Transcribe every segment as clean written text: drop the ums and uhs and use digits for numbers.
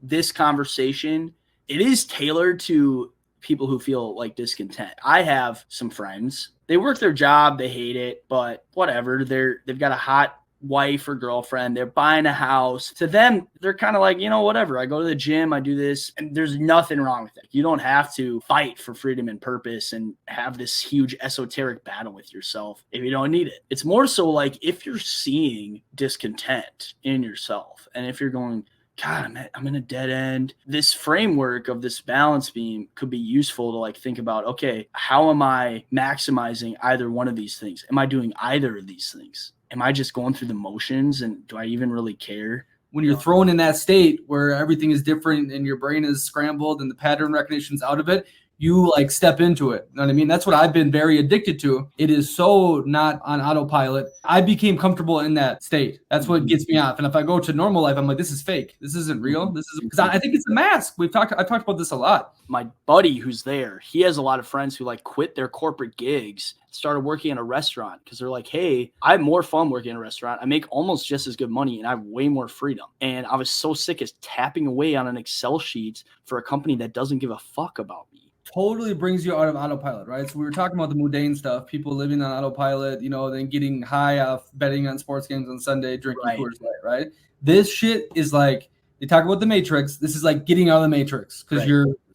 this conversation, it is tailored to people who feel like discontent. I have some friends, they work their job, they hate it, but whatever. They've got a hot wife or girlfriend, they're buying a house. To them, they're kind of like, whatever. I go to the gym, I do this, and there's nothing wrong with it. You don't have to fight for freedom and purpose and have this huge esoteric battle with yourself if you don't need it. It's more so like if you're seeing discontent in yourself, and if you're going, God, I'm in a dead end. This framework of this balance beam could be useful to like think about, okay, how am I maximizing either one of these things? Am I doing either of these things? Am I just going through the motions, and do I even really care? When you're thrown in that state where everything is different and your brain is scrambled and the pattern recognition's out of it, you like step into it. You know what I mean? That's what I've been very addicted to. It is so not on autopilot. I became comfortable in that state. That's what gets me off. And if I go to normal life, I'm like, this is fake. This isn't real. This is because I think it's a mask. I've talked about this a lot. My buddy who's there, he has a lot of friends who like quit their corporate gigs, started working in a restaurant because they're like, hey, I have more fun working in a restaurant. I make almost just as good money and I have way more freedom. And I was so sick of tapping away on an Excel sheet for a company that doesn't give a fuck about me. Totally brings you out of autopilot, right? So we were talking about the mundane stuff, people living on autopilot, then getting high off betting on sports games on Sunday, drinking Coors Light, right? This shit is like, they talk about the Matrix. This is like getting out of the Matrix because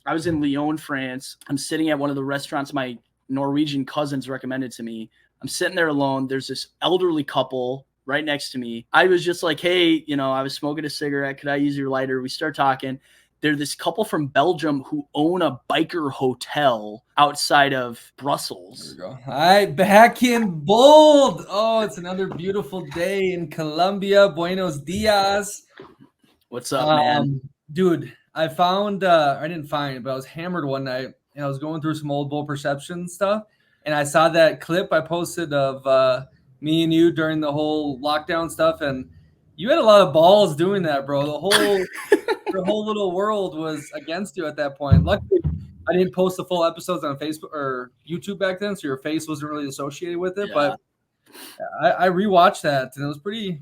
I was in Lyon, France. I'm sitting at one of the restaurants my Norwegian cousins recommended to me. I'm sitting there alone. There's this elderly couple right next to me. I was just like, hey, I was smoking a cigarette. Could I use your lighter? We start talking. They're this couple from Belgium who own a biker hotel outside of Brussels. There we go. All right, back in bold. Oh, it's another beautiful day in Colombia. Buenos dias. What's up, man? Dude, I found, I didn't find it, but I was hammered one night and I was going through some old bull perception stuff. And I saw that clip I posted of me and you during the whole lockdown stuff. And you had a lot of balls doing that, bro. The whole little world was against you at that point. Luckily, I didn't post the full episodes on Facebook or YouTube back then, so your face wasn't really associated with it. Yeah. But I rewatched that, and it was pretty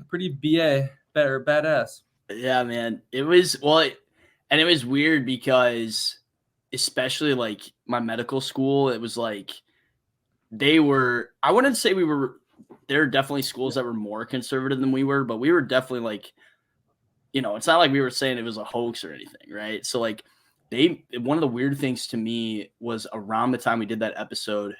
badass. Yeah, man. It was and it was weird because, especially like my medical school, it was like I wouldn't say there are definitely schools that were more conservative than we were, but we were definitely like, it's not like we were saying it was a hoax or anything, right? So like one of the weird things to me was around the time we did that episode,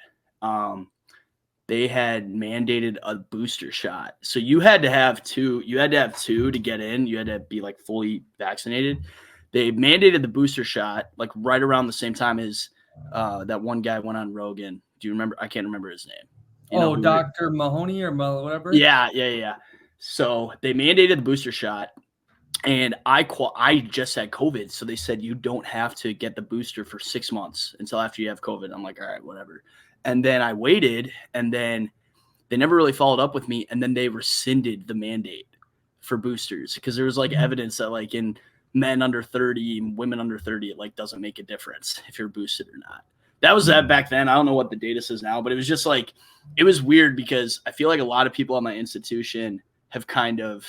they had mandated a booster shot. So you had to have two to get in. You had to be like fully vaccinated. They mandated the booster shot like right around the same time as that one guy went on Rogan. Do you remember? I can't remember his name. Dr. Mahoney or whatever? Yeah. So they mandated the booster shot. And I just had COVID, so they said you don't have to get the booster for 6 months until after you have COVID. I'm like, all right, whatever. And then I waited, and then they never really followed up with me, and then they rescinded the mandate for boosters because there was like evidence that like in men under 30 and women under 30, it like doesn't make a difference if you're boosted or not. That was that back then. I don't know what the data says now, but it was just like, it was weird because I feel like a lot of people at my institution have kind of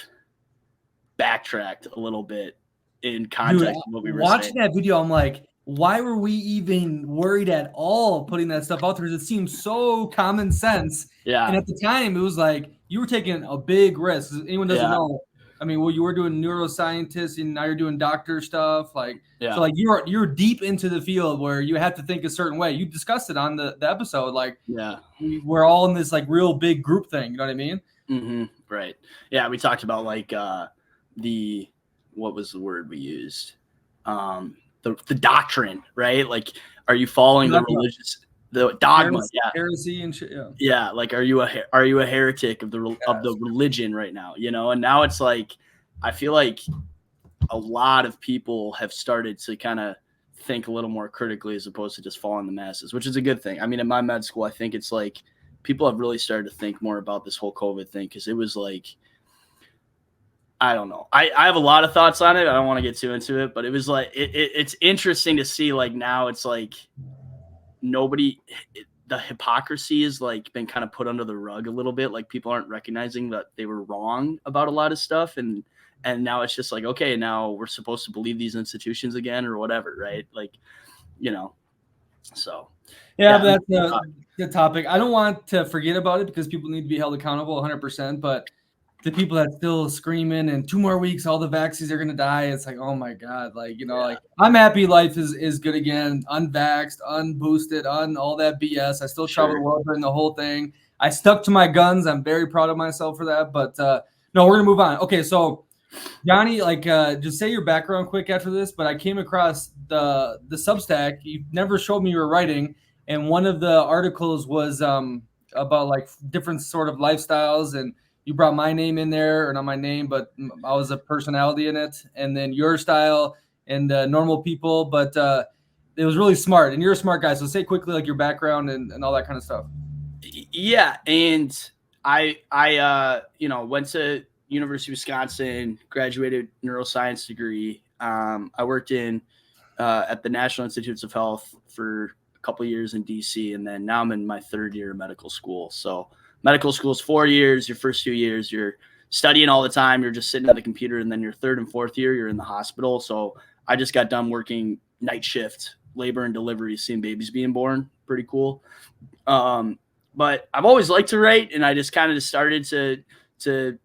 backtracked a little bit in context of what we were watching saying. That video, I'm like, why were we even worried at all putting that stuff out there? It seems so common sense. Yeah. And at the time, it was like you were taking a big risk. Anyone doesn't know. I mean, you were doing neuroscientists and now you're doing doctor stuff. So like you're deep into the field where you have to think a certain way. You discussed it on the episode. Like, we're all in this like real big group thing. You know what I mean? Mm-hmm. Right. Yeah. We talked about like, what was the word we used? The doctrine, right? Like, are you following the dogma? Heresy and shit. Yeah. Like, are you a heretic of the religion right now? And now it's like, I feel like a lot of people have started to kind of think a little more critically as opposed to just following the masses, which is a good thing. I mean, in my med school, I think it's like people have really started to think more about this whole COVID thing because it was like, I don't know. I have a lot of thoughts on it. I don't want to get too into it, but it was like it's interesting to see like now it's like the hypocrisy is like been kind of put under the rug a little bit. Like people aren't recognizing that they were wrong about a lot of stuff, and And now it's just like, okay, now we're supposed to believe these institutions again or whatever, right? Like, so. Yeah, but that's the topic. I don't want to forget about it because people need to be held accountable 100%. But the people that still screaming and 2 more weeks, all the vaccines are going to die. It's like, oh my God. Like, like I'm happy life is good again. Unvaxxed, unboosted, all that BS. I still travel the world during the whole thing. I stuck to my guns. I'm very proud of myself for that. But no, we're going to move on. Okay, so Johnny, just say your background quick after this, but I came across the Substack. You never showed me your writing, and one of the articles was about like different sort of lifestyles, and you brought my name in there, or not my name, but I was a personality in it, and then your style and normal people, but it was really smart, and you're a smart guy, so say quickly like your background and all that kind of stuff. Yeah, and I went to University of Wisconsin, graduated neuroscience degree. I worked at the National Institutes of Health for a couple of years in DC, and then now I'm in my 3rd year of medical school. So medical school is 4 years. Your first 2 years, you're studying all the time. You're just sitting at the computer, and then your 3rd and 4th year, you're in the hospital. So I just got done working night shift, labor and delivery, seeing babies being born. Pretty cool. But I've always liked to write, and I just kind of started to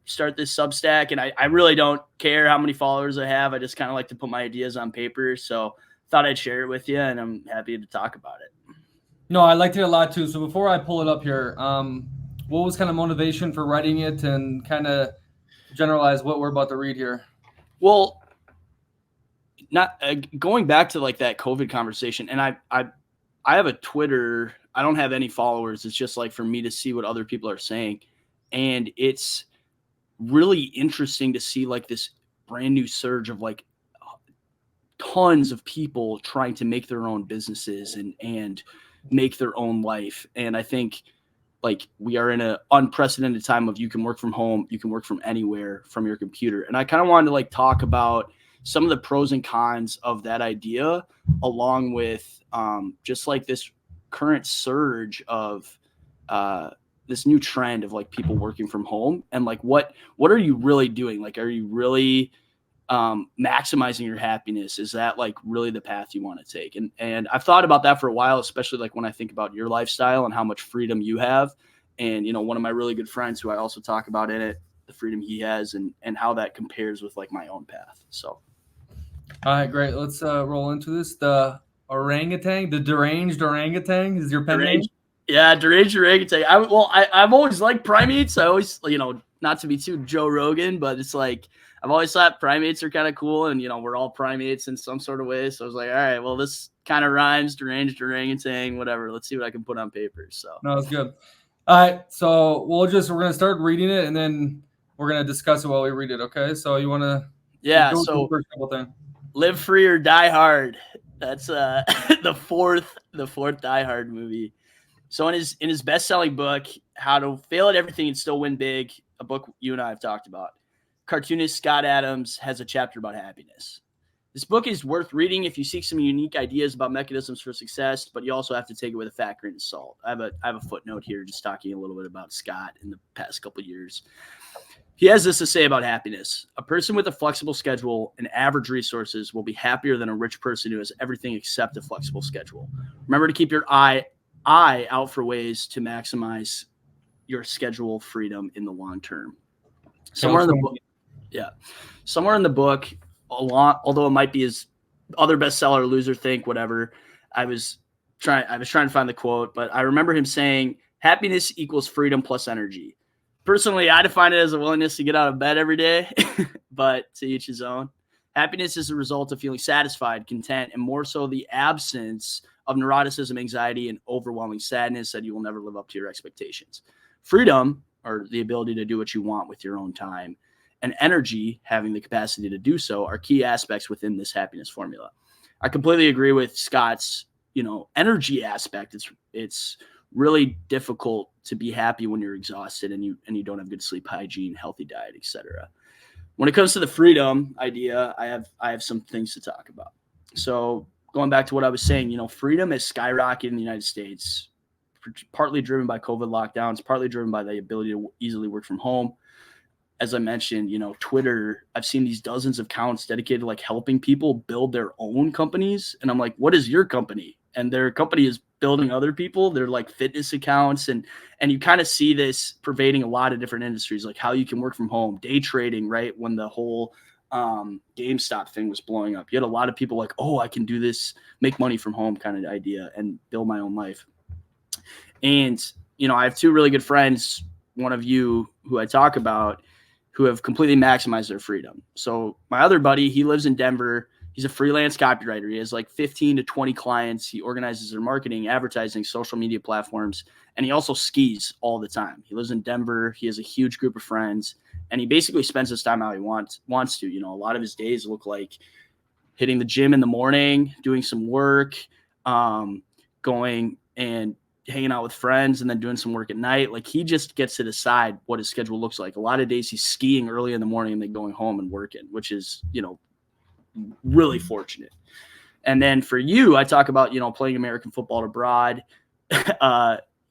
start this Substack, and I really don't care how many followers I have. I just kind of like to put my ideas on paper. So thought I'd share it with you, and I'm happy to talk about it. No, I liked it a lot too. So before I pull it up here, what was kind of motivation for writing it, and kind of generalize what we're about to read here? Well, not going back to like that COVID conversation, and I have a Twitter. I don't have any followers. It's just like for me to see what other people are saying. And it's really interesting to see like this brand new surge of like tons of people trying to make their own businesses and make their own life. And I think like we are in an unprecedented time of you can work from home, you can work from anywhere from your computer. And I kind of wanted to like talk about some of the pros and cons of that idea, along with just like this current surge of this new trend of like people working from home, and like what are you really doing? Like, are you really maximizing your happiness? Is that like really the path you want to take? And I've thought about that for a while, especially like when I think about your lifestyle and how much freedom you have. And, one of my really good friends who I also talk about in it, the freedom he has and how that compares with like my own path. So. All right, great. Let's roll into this. The orangutan, the deranged orangutan is your pen name? Yeah, deranged orangutan. I've always liked primates. I always, not to be too Joe Rogan, but it's like I've always thought primates are kind of cool, and we're all primates in some sort of way. So I was like, all right, well, this kind of rhymes, deranged orangutan, whatever. Let's see what I can put on paper. So no, that's good. All right, so we're gonna start reading it, and then we're gonna discuss it while we read it. Okay, so you want to? Yeah. So first couple thing. Live Free or Die Hard. That's the fourth Die Hard movie. So in his best-selling book, How to Fail at Everything and Still Win Big, a book you and I have talked about, cartoonist Scott Adams has a chapter about happiness. This book is worth reading if you seek some unique ideas about mechanisms for success, but you also have to take it with a fat grain of salt. I have a footnote here just talking a little bit about Scott in the past couple of years. He has this to say about happiness. A person with a flexible schedule and average resources will be happier than a rich person who has everything except a flexible schedule. Remember to keep your eye out for ways to maximize your schedule freedom in the long term. Somewhere in the book, although it might be his other bestseller, Loser Think, whatever, I was trying to find the quote, but I remember him saying, happiness equals freedom plus energy. Personally, I define it as a willingness to get out of bed every day, but to each his own. Happiness is the result of feeling satisfied, content, and more so the absence of neuroticism, anxiety, and overwhelming sadness that you will never live up to your expectations. Freedom, or the ability to do what you want with your own time, and energy, having the capacity to do so, are key aspects within this happiness formula. I completely agree with Scott's, energy aspect. It's really difficult to be happy when you're exhausted and you don't have good sleep hygiene, healthy diet, etc. When it comes to the freedom idea, I have some things to talk about. So going back to what I was saying, freedom has skyrocketed in the United States, partly driven by COVID lockdowns, partly driven by the ability to easily work from home. as I mentioned, Twitter, I've seen these dozens of accounts dedicated to like helping people build their own companies. And I'm like, what is your company? And their company is building other people. They're like fitness accounts. And you kind of see this pervading a lot of different industries, like how you can work from home, day trading, right? When the whole GameStop thing was blowing up, you had a lot of people like, oh, I can do this, make money from home kind of idea and build my own life. And, I have two really good friends, one of you who I talk about, who have completely maximized their freedom. So my other buddy, he lives in Denver. He's a freelance copywriter. He has like 15 to 20 clients. He organizes their marketing, advertising, social media platforms, and he also skis all the time. He lives in Denver. He has a huge group of friends, and he basically spends his time how he wants to. A lot of his days look like hitting the gym in the morning, doing some work, going and hanging out with friends, and then doing some work at night. Like, he just gets to decide what his schedule looks like. A lot of days he's skiing early in the morning and then going home and working, which is, really fortunate. And then for you, I talk about, playing American football abroad.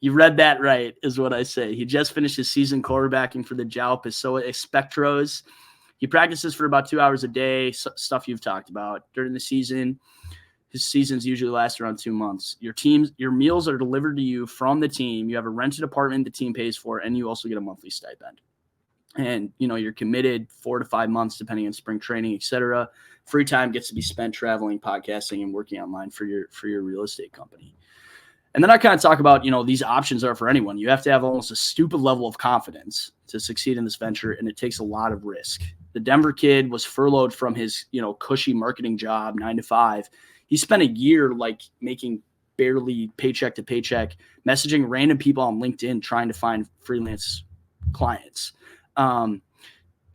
You read that right, is what I say. He just finished his season quarterbacking for the João Pessoa Espectros. He practices for about 2 hours a day, stuff you've talked about during the season. His seasons usually last around 2 months. Your meals are delivered to you from the team. You have a rented apartment the team pays for, and you also get a monthly stipend. And, you're committed 4 to 5 months, depending on spring training, et cetera. Free time gets to be spent traveling, podcasting, and working online for your real estate company. And then I kind of talk about, these options are for anyone. You have to have almost a stupid level of confidence to succeed in this venture, and it takes a lot of risk. The Denver kid was furloughed from his, cushy marketing job, 9 to 5. He spent a year like making barely paycheck to paycheck, messaging random people on LinkedIn, trying to find freelance clients.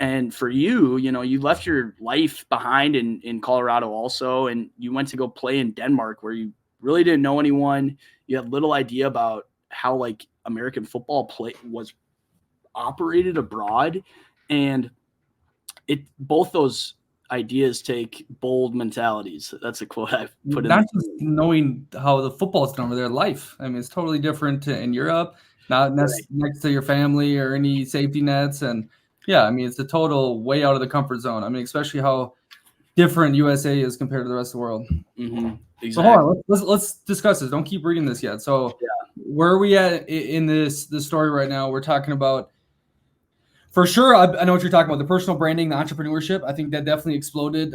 And for you, you left your life behind in Colorado also, and you went to go play in Denmark where you really didn't know anyone. You had little idea about how like American football play was operated abroad. And both those ideas take bold mentalities. That's a quote I've put in. Not just knowing how the football is done over their life. I mean, it's totally different in Europe, not next to your family or any safety nets. And yeah, I mean, it's a total way out of the comfort zone. I mean, especially how different USA is compared to the rest of the world. Mm-hmm. Exactly. So hold on, let's discuss this. Don't keep reading this yet. So where are we at in this story right now? We're talking about, for sure, I know what you're talking about, the personal branding, the entrepreneurship. I think that definitely exploded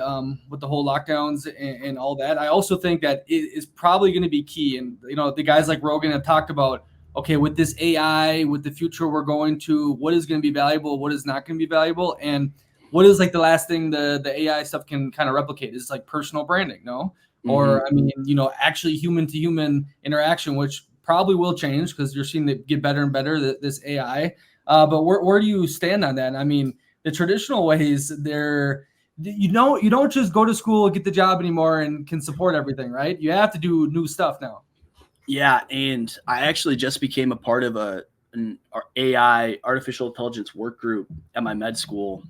with the whole lockdowns and all that. I also think that it is probably going to be key. And, the guys like Rogan have talked about, okay, with this AI, with the future we're going to, what is going to be valuable, what is not going to be valuable, and what is like the last thing the AI stuff can kind of replicate is like personal branding, no? Mm-hmm. Or, I mean, actually human to human interaction, which probably will change because you're seeing it get better and better, this AI. But where do you stand on that? I mean, the traditional ways, you don't just go to school, get the job anymore, and can support everything, right? You have to do new stuff now. Yeah, and I actually just became a part of an AI, artificial intelligence work group at my med school,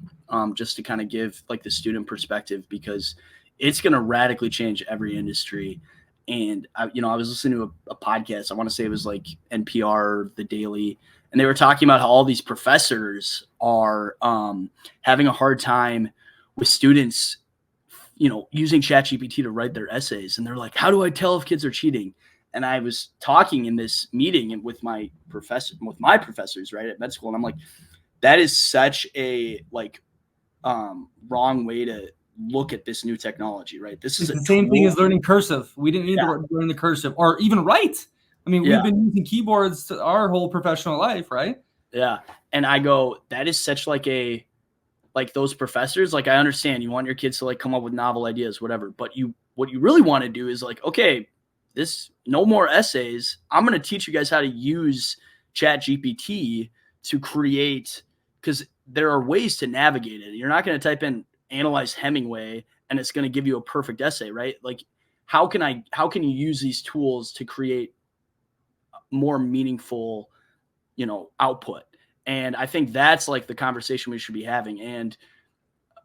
just to kind of give like the student perspective, because it's going to radically change every industry. And I was listening to a podcast. I want to say it was like NPR, The Daily, and they were talking about how all these professors are having a hard time with students, using ChatGPT to write their essays. And they're like, how do I tell if kids are cheating? And I was talking in this meeting with my professors, right, at med school. And I'm like, that is such a wrong way to look at this new technology, right? This is the same thing as learning cursive. We didn't need to learn the cursive or even write. I mean, we've been using keyboards our whole professional life, right? Yeah. And I go, that is such like those professors, like, I understand you want your kids to like come up with novel ideas, whatever, but what you really want to do is like, okay, no more essays. I'm going to teach you guys how to use ChatGPT to create, because there are ways to navigate it. You're not going to type in analyze Hemingway and it's going to give you a perfect essay, right? Like, how can you use these tools to create more meaningful, output? And I think that's like the conversation we should be having. And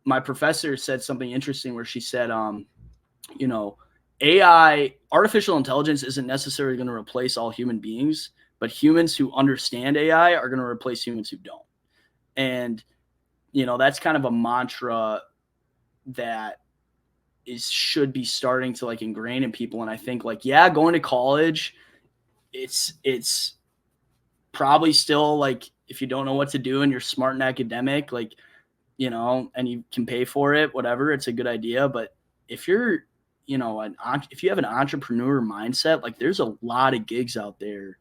my professor said something interesting where she said, AI, artificial intelligence isn't necessarily going to replace all human beings, but humans who understand AI are going to replace humans who don't. And that's kind of a mantra that should be starting to like ingrain in people. And I think like, yeah, going to college, it's probably still like, if you don't know what to do and you're smart and academic, like, and you can pay for it, whatever, it's a good idea. But if you're, if you have an entrepreneur mindset, like there's a lot of gigs out there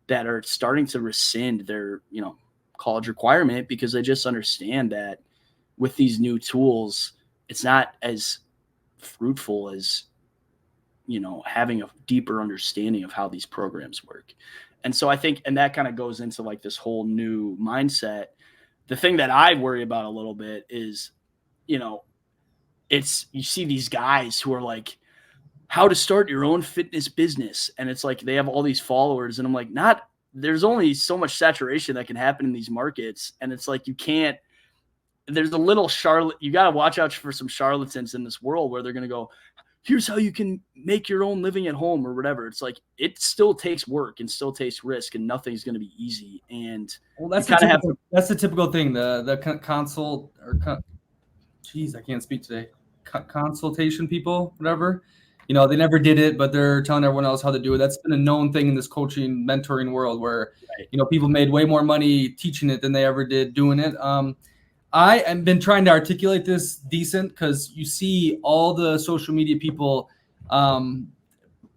that are starting to rescind their, college requirement, because they just understand that with these new tools, it's not as fruitful as, having a deeper understanding of how these programs work. And so I think, and that kind of goes into like this whole new mindset. The thing that I worry about a little bit is, you see these guys who are like, how to start your own fitness business. And it's like, they have all these followers, and I'm like, there's only so much saturation that can happen in these markets. And it's like, there's a little you got to watch out for some charlatans in this world where they're going to go, here's how you can make your own living at home or whatever. It's like, it still takes work and still takes risk, and nothing's going to be easy. And that's the typical thing. The consult or I can't speak today. Consultation people, whatever. They never did it, but they're telling everyone else how to do it. That's been a known thing in this coaching, mentoring world where, right, people made way more money teaching it than they ever did doing it. I have been trying to articulate this decent, because you see all the social media people,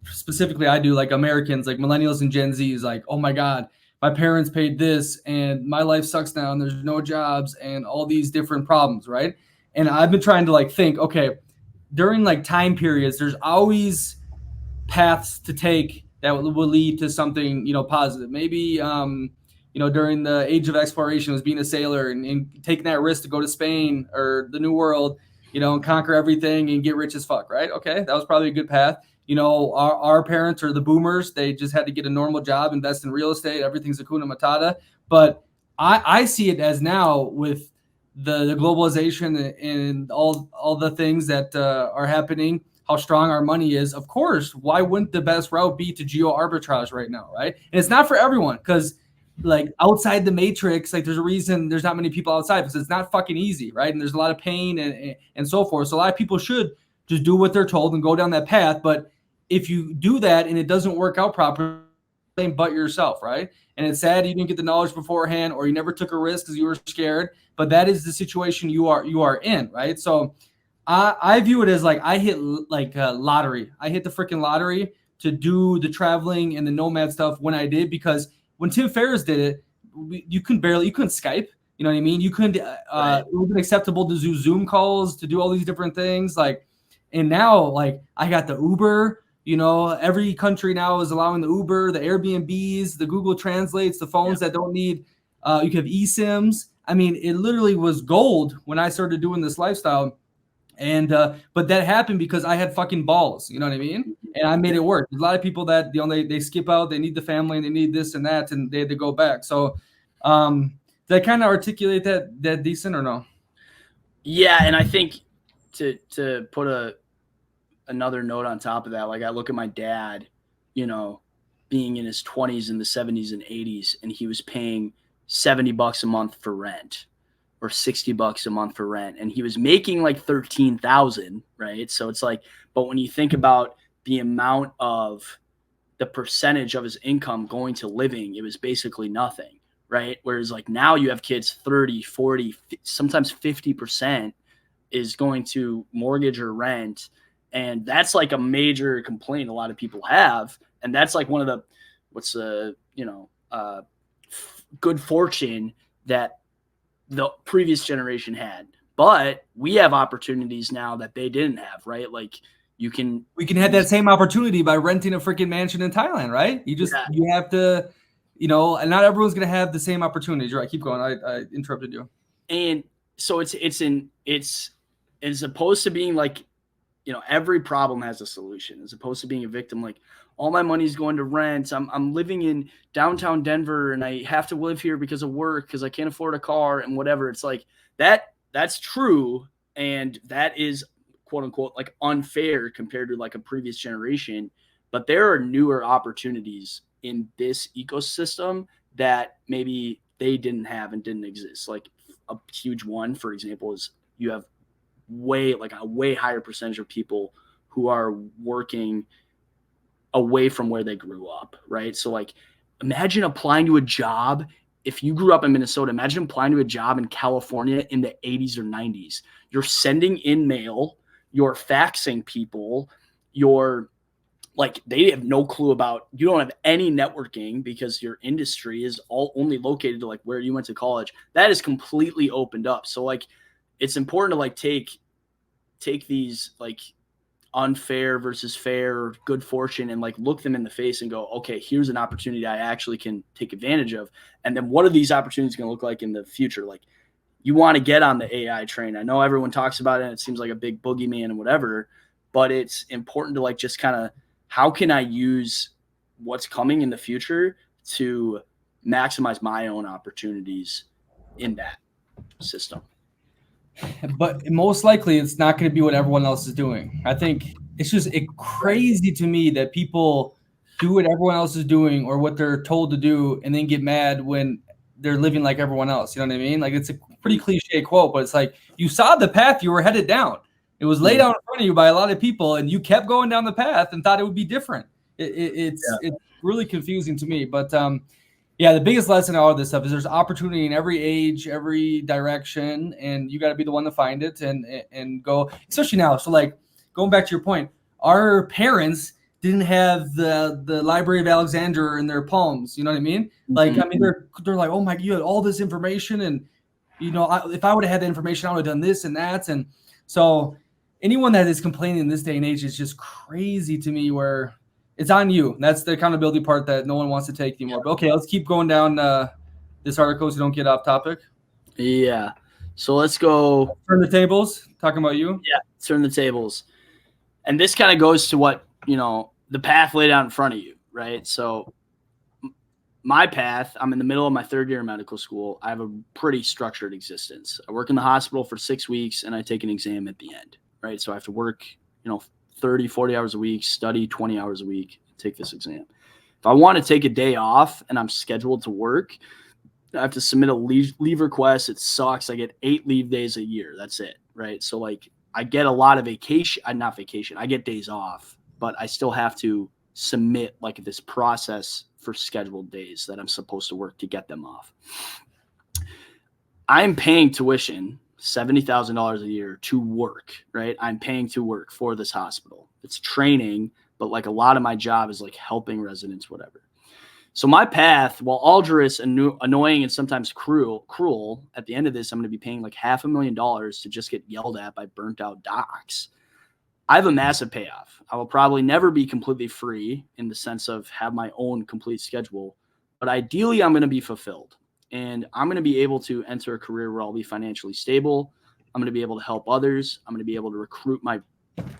specifically I do, like Americans, like millennials and Gen Zs, like, oh my God, my parents paid this and my life sucks now and there's no jobs and all these different problems, right? And I've been trying to like think, okay, during like time periods, there's always paths to take that will lead to something, positive. Maybe, during the age of exploration was being a sailor and taking that risk to go to Spain or the New World, and conquer everything and get rich as fuck, right? Okay, that was probably a good path. Our parents or the boomers, they just had to get a normal job, invest in real estate, everything's Hakuna Matata. But I see it as now with the globalization and all the things that are happening, how strong our money is. Of course, why wouldn't the best route be to geo arbitrage right now, right? And it's not for everyone, because like outside the matrix, like there's a reason there's not many people outside, because it's not fucking easy, right? And there's a lot of pain and so forth. So a lot of people should just do what they're told and go down that path. But if you do that and it doesn't work out properly, but yourself, right? And it's sad you didn't get the knowledge beforehand, or you never took a risk because you were scared. But that is the situation you are in, right? So I view it as like I hit like a lottery. I hit the freaking lottery to do the traveling and the nomad stuff when I did, because when Tim Ferriss did it, you couldn't Skype. You know what I mean? You couldn't. Right. It wasn't acceptable to do Zoom calls, to do all these different things. Like, and now like I got the Uber. Every country now is allowing the Uber, the Airbnbs, the Google Translates, the phones that don't need. You can have eSIMs. I mean, it literally was gold when I started doing this lifestyle. And but that happened because I had fucking balls, you know what I mean? And I made it work. There's a lot of people that they skip out, they need the family and they need this and that, and they had to go back. So did I kind of articulate that decent or no? Yeah, and I think to put another note on top of that, like I look at my dad, being in his 20s and the 70s and 80s, and he was paying $70 a month for rent, or $60 a month for rent, and he was making like 13,000, right? So it's like, but when you think about the amount of the percentage of his income going to living, it was basically nothing, right? Whereas like now you have kids 30, 40, sometimes 50% is going to mortgage or rent. And that's like a major complaint a lot of people have. And that's like one of the, good fortune that the previous generation had. But we have opportunities now that they didn't have, right? Like we can have that same opportunity by renting a freaking mansion in Thailand, right? You have to, and not everyone's going to have the same opportunities. Right. Keep going. I interrupted you. And so it's as opposed to being like, every problem has a solution, as opposed to being a victim. Like, all my money's going to rent. I'm living in downtown Denver and I have to live here because of work, because I can't afford a car and whatever. It's like that's true. And that is quote unquote like unfair compared to like a previous generation. But there are newer opportunities in this ecosystem that maybe they didn't have and didn't exist. Like a huge one, for example, is you have a way higher percentage of people who are working away from where they grew up, right? So like imagine applying to a job. If you grew up in Minnesota, imagine applying to a job in California in the 80s or 90s. You're sending in mail, you're faxing people, you're like, they have no clue about, you don't have any networking because your industry is all only located to like where you went to college. That is completely opened up. So like, it's important to like take these like unfair versus fair or good fortune and like look them in the face and go, okay, here's an opportunity I actually can take advantage of. And then what are these opportunities going to look like in the future? Like, you want to get on the AI train. I know everyone talks about it and it seems like a big boogeyman and whatever, but it's important to like just kind of, how can I use what's coming in the future to maximize my own opportunities in that system? But most likely it's not going to be what everyone else is doing. I think it's just crazy to me that people do what everyone else is doing or what they're told to do and then get mad when they're living like everyone else. You know what I mean? Like, it's a pretty cliche quote, but it's like, you saw the path you were headed down. It was laid out in front of you by a lot of people and you kept going down the path and thought it would be different. It's really confusing to me, but yeah, the biggest lesson out of this stuff is there's opportunity in every age, every direction, and you got to be the one to find it and go, especially now. So like, going back to your point, our parents didn't have the Library of Alexandria in their palms. You know what I mean? Like, I mean, they're like, oh my, you had all this information. And, you know, if I would have had the information, I would have done this and that. And so anyone that is complaining in this day and age is just crazy to me, where it's on you. That's the accountability part that no one wants to take anymore. But okay, let's keep going down this article so we don't get off topic. Yeah. So let's go. Turn the tables. Talking about you. Yeah. Turn the tables. And this kind of goes to what, you know, the path laid out in front of you, right? So my path, I'm in the middle of my third year of medical school. I have a pretty structured existence. I work in the hospital for 6 weeks and I take an exam at the end, right? So I have to work, you know, 30, 40 hours a week, study 20 hours a week, take this exam. If I want to take a day off and I'm scheduled to work, I have to submit a leave request. It sucks. I get 8 leave days a year. That's it, right? So like, I get a lot of vacation, not vacation. I get days off, but I still have to submit like this process for scheduled days that I'm supposed to work to get them off. I'm paying tuition, $70,000 a year to work, right? I'm paying to work for this hospital. It's training, but like a lot of my job is like helping residents, whatever. So my path, while arduous and annoying and sometimes cruel, at the end of this, I'm going to be paying like $500,000 to just get yelled at by burnt out docs. I have a massive payoff. I will probably never be completely free in the sense of have my own complete schedule, but ideally I'm going to be fulfilled. And I'm going to be able to enter a career where I'll be financially stable. I'm going to be able to help others. I'm going to be able to recruit my,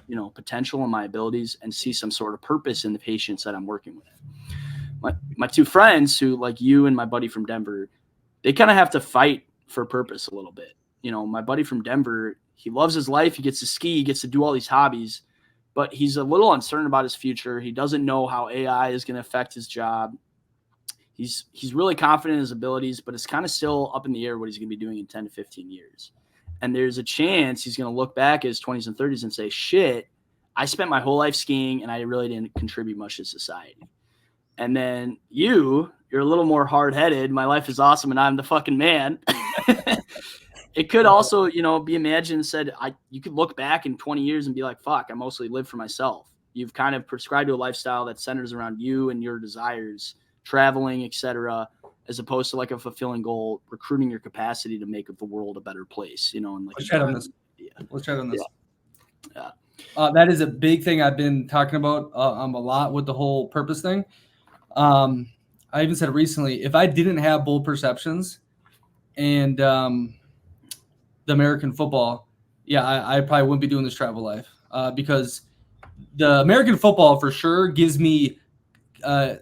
you know, potential and my abilities and see some sort of purpose in the patients that I'm working with. My two friends who, like you and my buddy from Denver, they kind of have to fight for purpose a little bit. You know, my buddy from Denver, he loves his life. He gets to ski. He gets to do all these hobbies, but he's a little uncertain about his future. He doesn't know how AI is going to affect his job. He's really confident in his abilities, but it's kind of still up in the air what he's going to be doing in 10 to 15 years. And there's a chance he's going to look back at his 20s and 30s and say, shit, I spent my whole life skiing and I really didn't contribute much to society. And then you're a little more hard-headed. My life is awesome and I'm the fucking man. It could also, you know, be imagined and said, you could look back in 20 years and be like, fuck, I mostly live for myself. You've kind of prescribed to a lifestyle that centers around you and your desires, traveling, etc., as opposed to like a fulfilling goal, recruiting your capacity to make the world a better place, you know. And like, let's chat on this. Let's chat on this. Yeah. That is a big thing I've been talking about a lot with the whole purpose thing. I even said recently, if I didn't have bold perceptions and the American football, I probably wouldn't be doing this travel life because the American football for sure gives me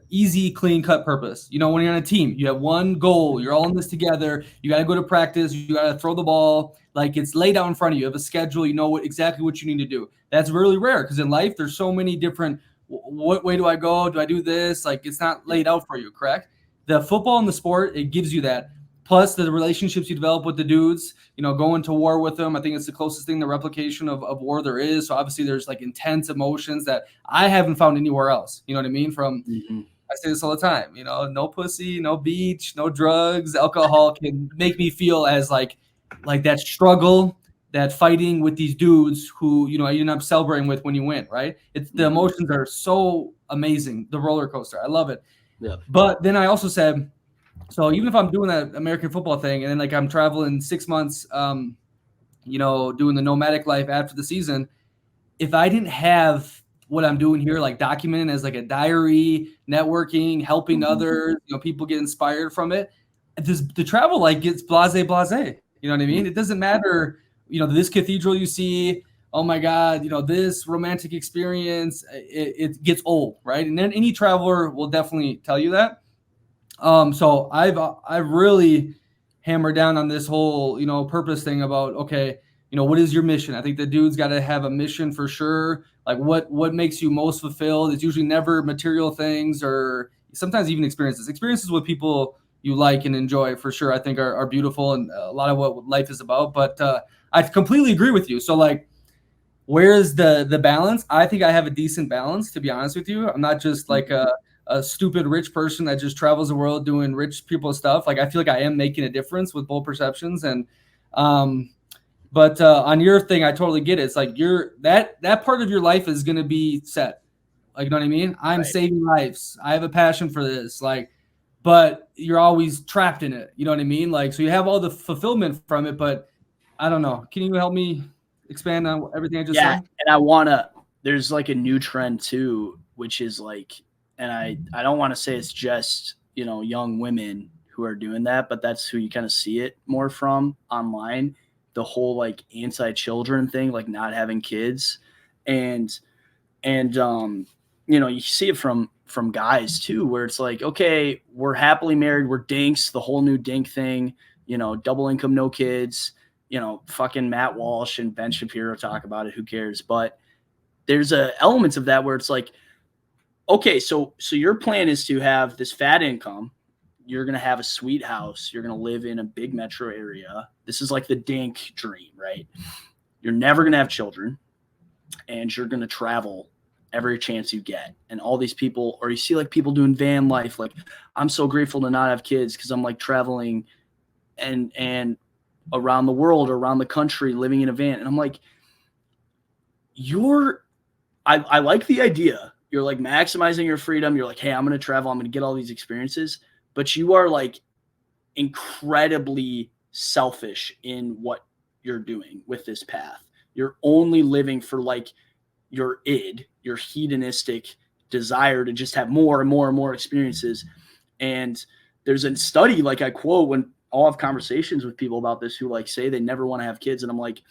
easy, clean cut purpose. You know, when you're on a team, you have one goal, you're all in this together. You got to go to practice. You got to throw the ball. Like, it's laid out in front of you. You have a schedule. You know exactly what you need to do. That's really rare because in life, there's so many different, what way do I go? Do I do this? Like, it's not laid out for you, correct? The football and the sport, it gives you that. plus the relationships you develop with the dudes, going to war with them. I think it's the closest thing to replication of war there is. So obviously there's like intense emotions that I haven't found anywhere else. You know what I mean? I say this all the time, no pussy, no beach, no drugs, alcohol can make me feel as like that struggle, that fighting with these dudes who, you end up celebrating with when you win, right? It's the emotions are so amazing. The roller coaster. I love it. Yeah. But then I also said, so even if I'm doing that American football thing and then like I'm traveling 6 months, doing the nomadic life after the season, if I didn't have what I'm doing here, like documenting as like a diary, networking, helping others, people get inspired from it. The travel like gets blase. You know what I mean? It doesn't matter, this cathedral you see, oh my God, this romantic experience, it gets old, right? And then any traveler will definitely tell you that. So I've really hammered down on this whole, purpose thing about, okay, what is your mission? I think the dude's got to have a mission for sure. Like what makes you most fulfilled? It's usually never material things or sometimes even experiences with people you like and enjoy for sure. I think are beautiful and a lot of what life is about, but, I completely agree with you. So like, where's the balance? I think I have a decent balance, to be honest with you. I'm not just like a stupid rich person that just travels the world doing rich people stuff. Like I feel like I am making a difference with bold perceptions and, but on your thing, I totally get it. It's like that part of your life is going to be set. Like, you know what I mean? I'm saving lives. I have a passion for this. Like, but you're always trapped in it. You know what I mean? Like, so you have all the fulfillment from it, but I don't know. Can you help me expand on everything I just said? And there's like a new trend too, which is like, and I don't want to say it's just, young women who are doing that, but that's who you kind of see it more from online. The whole like anti-children thing, like not having kids, and you see it from guys too, where it's like, okay, we're happily married, we're dinks, the whole new dink thing, double income, no kids, fucking Matt Walsh and Ben Shapiro talk about it. Who cares? But there's elements of that where it's like, okay, so your plan is to have this fat income. You're going to have a sweet house. You're going to live in a big metro area. This is like the dink dream, right? You're never going to have children, and you're going to travel every chance you get. And all these people, or you see like people doing van life. Like, I'm so grateful to not have kids because I'm like traveling and around the world, around the country, living in a van. And I'm like, I like the idea. You're like maximizing your freedom. You're like, hey, I'm going to travel. I'm going to get all these experiences. But you are like incredibly selfish in what you're doing with this path. You're only living for like your id, your hedonistic desire to just have more and more and more experiences. And there's a study, like I quote when I'll have conversations with people about this who like say they never want to have kids. And I'm like,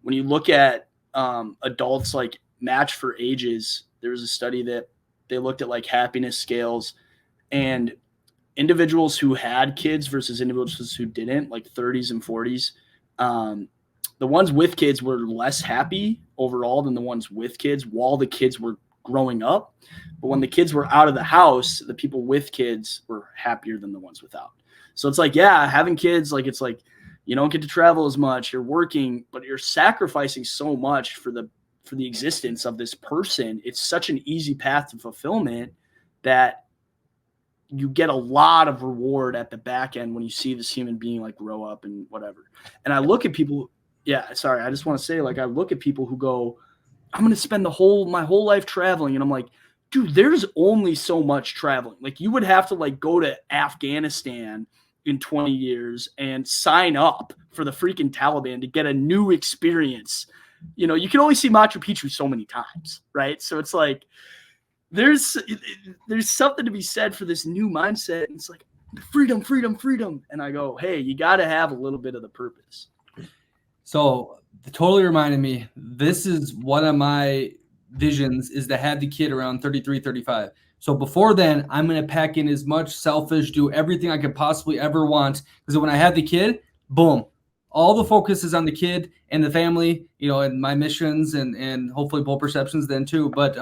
when you look at adults like matched for ages, there was a study that they looked at like happiness scales, and individuals who had kids versus individuals who didn't, like 30s and 40s, the ones with kids were less happy overall than the ones with kids while the kids were growing up. But when the kids were out of the house, the people with kids were happier than the ones without. So it's like, yeah, having kids, like, it's like you don't get to travel as much, you're working, but you're sacrificing so much for the existence of this person. It's such an easy path to fulfillment that you get a lot of reward at the back end when you see this human being like grow up and whatever. And I look at people, I just want to say, like, I look at people who go, I'm going to spend my whole life traveling. And I'm like, dude, there's only so much traveling. Like, you would have to like go to Afghanistan in 20 years and sign up for the freaking Taliban to get a new experience. You can only see Machu Picchu so many times, right? So it's like, there's something to be said for this new mindset. It's like freedom. And I go, hey, you got to have a little bit of the purpose. So it totally reminded me, this is one of my visions, is to have the kid around 33, 35. So before then, I'm going to pack in as much selfish, do everything I could possibly ever want. Because when I have the kid, boom, all the focus is on the kid and the family, and my missions and hopefully bold perceptions then too. But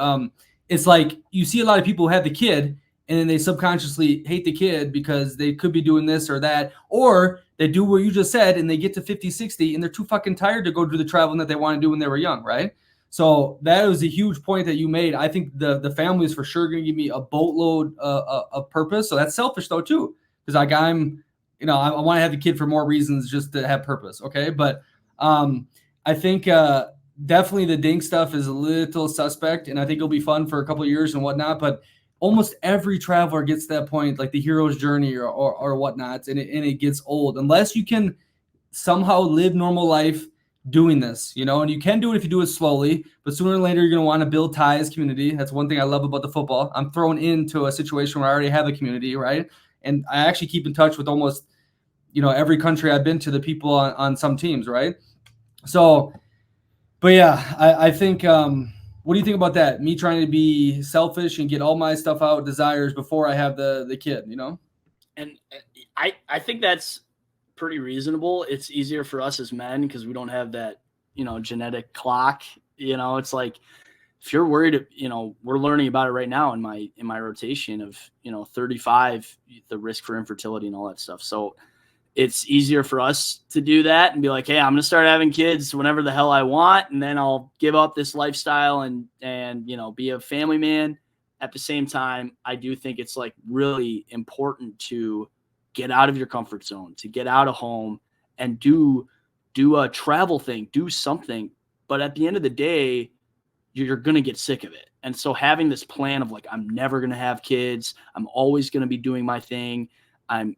it's like you see a lot of people who have the kid and then they subconsciously hate the kid because they could be doing this or that, or they do what you just said and they get to 50, 60 and they're too fucking tired to go do the traveling that they want to do when they were young, right? So that was a huge point that you made. I think the family is for sure going to give me a boatload of purpose. So that's selfish though too, because like I want to have the kid for more reasons just to have purpose. Okay, but I think definitely the dink stuff is a little suspect, and I think it'll be fun for a couple of years and whatnot. But almost every traveler gets to that point, like the hero's journey or whatnot, and it gets old unless you can somehow live normal life doing this, and you can do it if you do it slowly, but sooner or later you're going to want to build ties, community. That's one thing I love about the football. I'm thrown into a situation where I already have a community, right? And I actually keep in touch with almost, every country I've been to, the people on some teams, right? So, but yeah, I think, what do you think about that? Me trying to be selfish and get all my stuff out, desires before I have the kid, And I think that's pretty reasonable. It's easier for us as men because we don't have that, genetic clock. It's like if you're worried, we're learning about it right now in my rotation of, 35, the risk for infertility and all that stuff. So it's easier for us to do that and be like, hey, I'm going to start having kids whenever the hell I want. And then I'll give up this lifestyle and, be a family man. At the same time, I do think it's like really important to get out of your comfort zone, to get out of home and do a travel thing, do something. But at the end of the day, you're going to get sick of it. And so having this plan of like, I'm never going to have kids. I'm always going to be doing my thing. I'm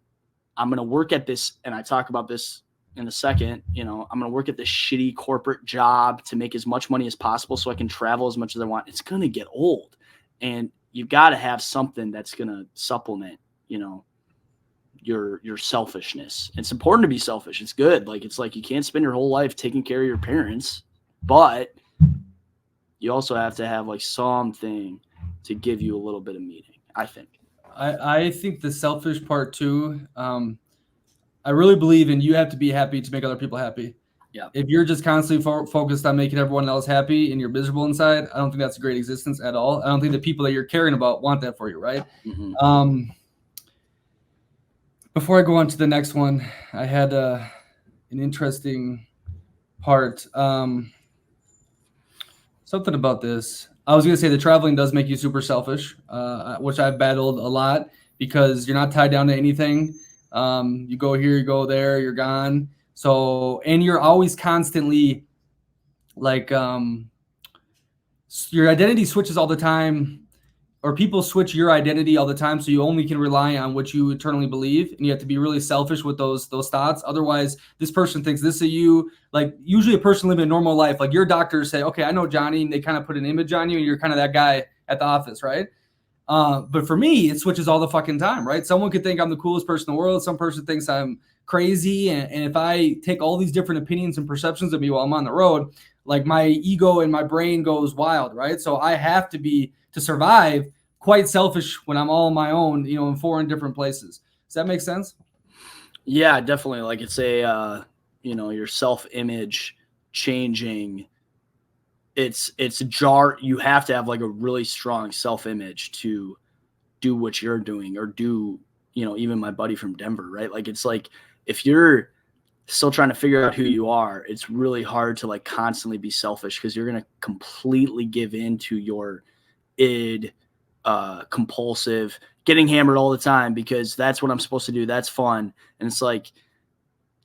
going to work at this. And I talk about this in a second, I'm going to work at this shitty corporate job to make as much money as possible so I can travel as much as I want. It's going to get old. And you've got to have something that's going to supplement, your selfishness. It's important to be selfish. It's good. Like, it's like you can't spend your whole life taking care of your parents, but you also have to have like something to give you a little bit of meaning, I think. I think the selfish part too, I really believe in you have to be happy to make other people happy. Yeah. If you're just constantly focused on making everyone else happy and you're miserable inside, I don't think that's a great existence at all. I don't think the people that you're caring about want that for you, right? Mm-hmm. Before I go on to the next one, I had an interesting part. Something about this. I was going to say the traveling does make you super selfish, which I've battled a lot because you're not tied down to anything. You go here, you go there, you're gone. So, and you're always constantly like, your identity switches all the time, or people switch your identity all the time. So you only can rely on what you eternally believe. And you have to be really selfish with those thoughts. Otherwise, this person thinks this of you. Like usually a person living a normal life, like your doctors say, okay, I know Johnny, and they kind of put an image on you and you're kind of that guy at the office, right? But for me, it switches all the fucking time, right? Someone could think I'm the coolest person in the world. Some person thinks I'm crazy. And if I take all these different opinions and perceptions of me while I'm on the road, like my ego and my brain goes wild, right? So I have to be, to survive, quite selfish when I'm all on my own, in foreign different places. Does that make sense? Yeah, definitely. Like it's your self-image changing. It's you have to have like a really strong self-image to do what you're doing or do, even my buddy from Denver, right? Like, it's like, if you're still trying to figure out who you are, it's really hard to like constantly be selfish because you're going to completely give in to your id, compulsive, getting hammered all the time because that's what I'm supposed to do. That's fun. And it's like,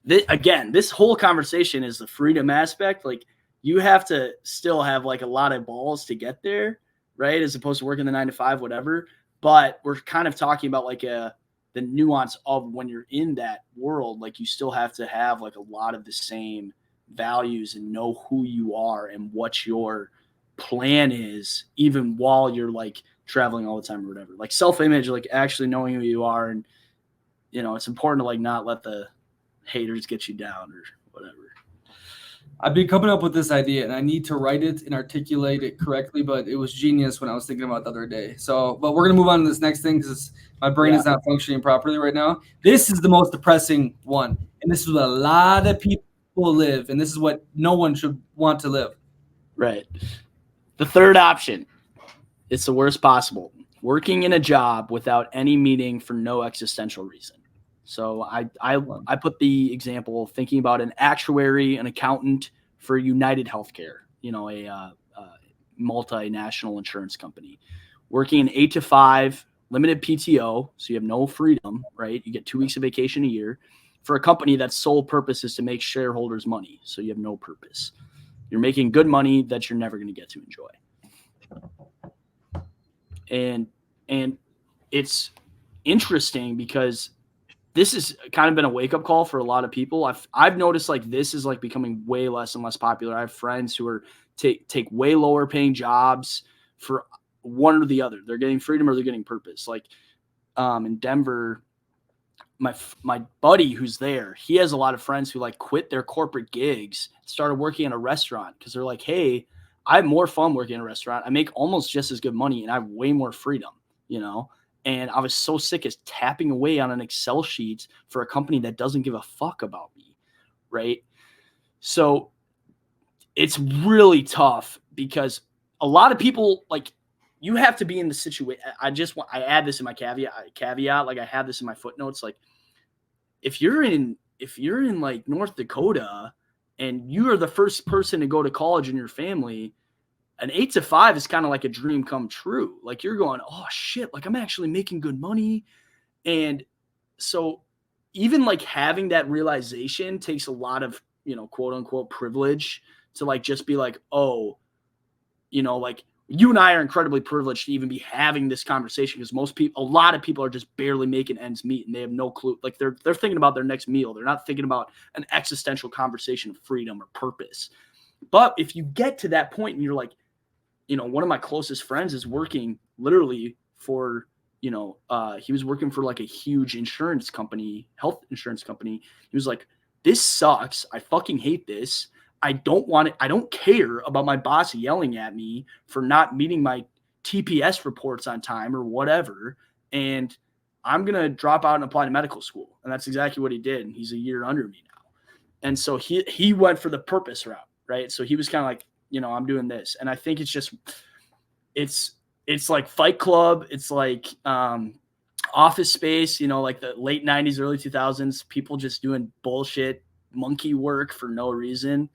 this whole conversation is the freedom aspect. Like, you have to still have like a lot of balls to get there, right? As opposed to working the 9 to 5, whatever. But we're kind of talking about like the nuance of when you're in that world, like you still have to have like a lot of the same values and know who you are and what your plan is, even while you're like traveling all the time or whatever. Like self-image, like actually knowing who you are. And, it's important to like not let the haters get you down or whatever. I've been coming up with this idea and I need to write it and articulate it correctly, but it was genius when I was thinking about it the other day. So, but we're going to move on to this next thing because my brain is not functioning properly right now. This is the most depressing one. And this is what a lot of people live. And this is what no one should want to live. Right. The third option. It's the worst possible. working in a job without any meaning for no existential reason. So I put the example thinking about an actuary, an accountant for United Healthcare, a multinational insurance company, working an 8 to 5, limited PTO, so you have no freedom, right? You get 2 weeks of vacation a year for a company that's sole purpose is to make shareholders money, so you have no purpose. You're making good money that you're never going to get to enjoy. And it's interesting because this has kind of been a wake-up call for a lot of people. I've noticed like this is like becoming way less and less popular. I have friends who are take way lower paying jobs for one or the other. They're getting freedom or they're getting purpose. Like in Denver, my buddy who's there, he has a lot of friends who like quit their corporate gigs, started working in a restaurant because they're like, hey, I have more fun working in a restaurant. I make almost just as good money and I have way more freedom, And I was so sick of tapping away on an Excel sheet for a company that doesn't give a fuck about me, right? So it's really tough because a lot of people, like, you have to be in the situation. I add this in my caveat, like I have this in my footnotes. Like, if you're in like North Dakota and you are the first person to go to college in your family, an 8 to 5 is kind of like a dream come true. Like you're going, oh shit, like I'm actually making good money. And so even like having that realization takes a lot of, quote unquote privilege to like, just be like, oh, like you and I are incredibly privileged to even be having this conversation because a lot of people are just barely making ends meet and they have no clue. Like they're thinking about their next meal. They're not thinking about an existential conversation of freedom or purpose. But if you get to that point and you're like, one of my closest friends is working literally for, he was working for like a huge insurance company, health insurance company. He was like, this sucks. I fucking hate this. I don't want it. I don't care about my boss yelling at me for not meeting my TPS reports on time or whatever. And I'm going to drop out and apply to medical school. And that's exactly what he did. And he's a year under me now. And so he went for the purpose route, right? So he was kind of like, I'm doing this. And I think it's just, it's like Fight Club. It's like Office Space, like the late 90s, early 2000s, people just doing bullshit monkey work for no reason.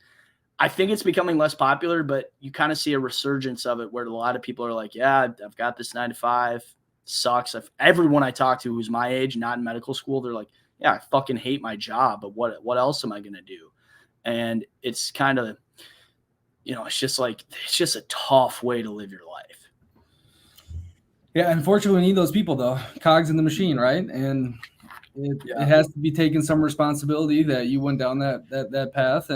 I think it's becoming less popular, but you kind of see a resurgence of it where a lot of people are like, yeah, I've got this 9 to 5, sucks. Everyone I talk to who's my age, not in medical school, they're like, yeah, I fucking hate my job, but what else am I going to do? And it's kind of, it's just a tough way to live your life. Yeah, unfortunately, we need those people, though. Cogs in the machine, right? And it has to be taking some responsibility that you went down that path.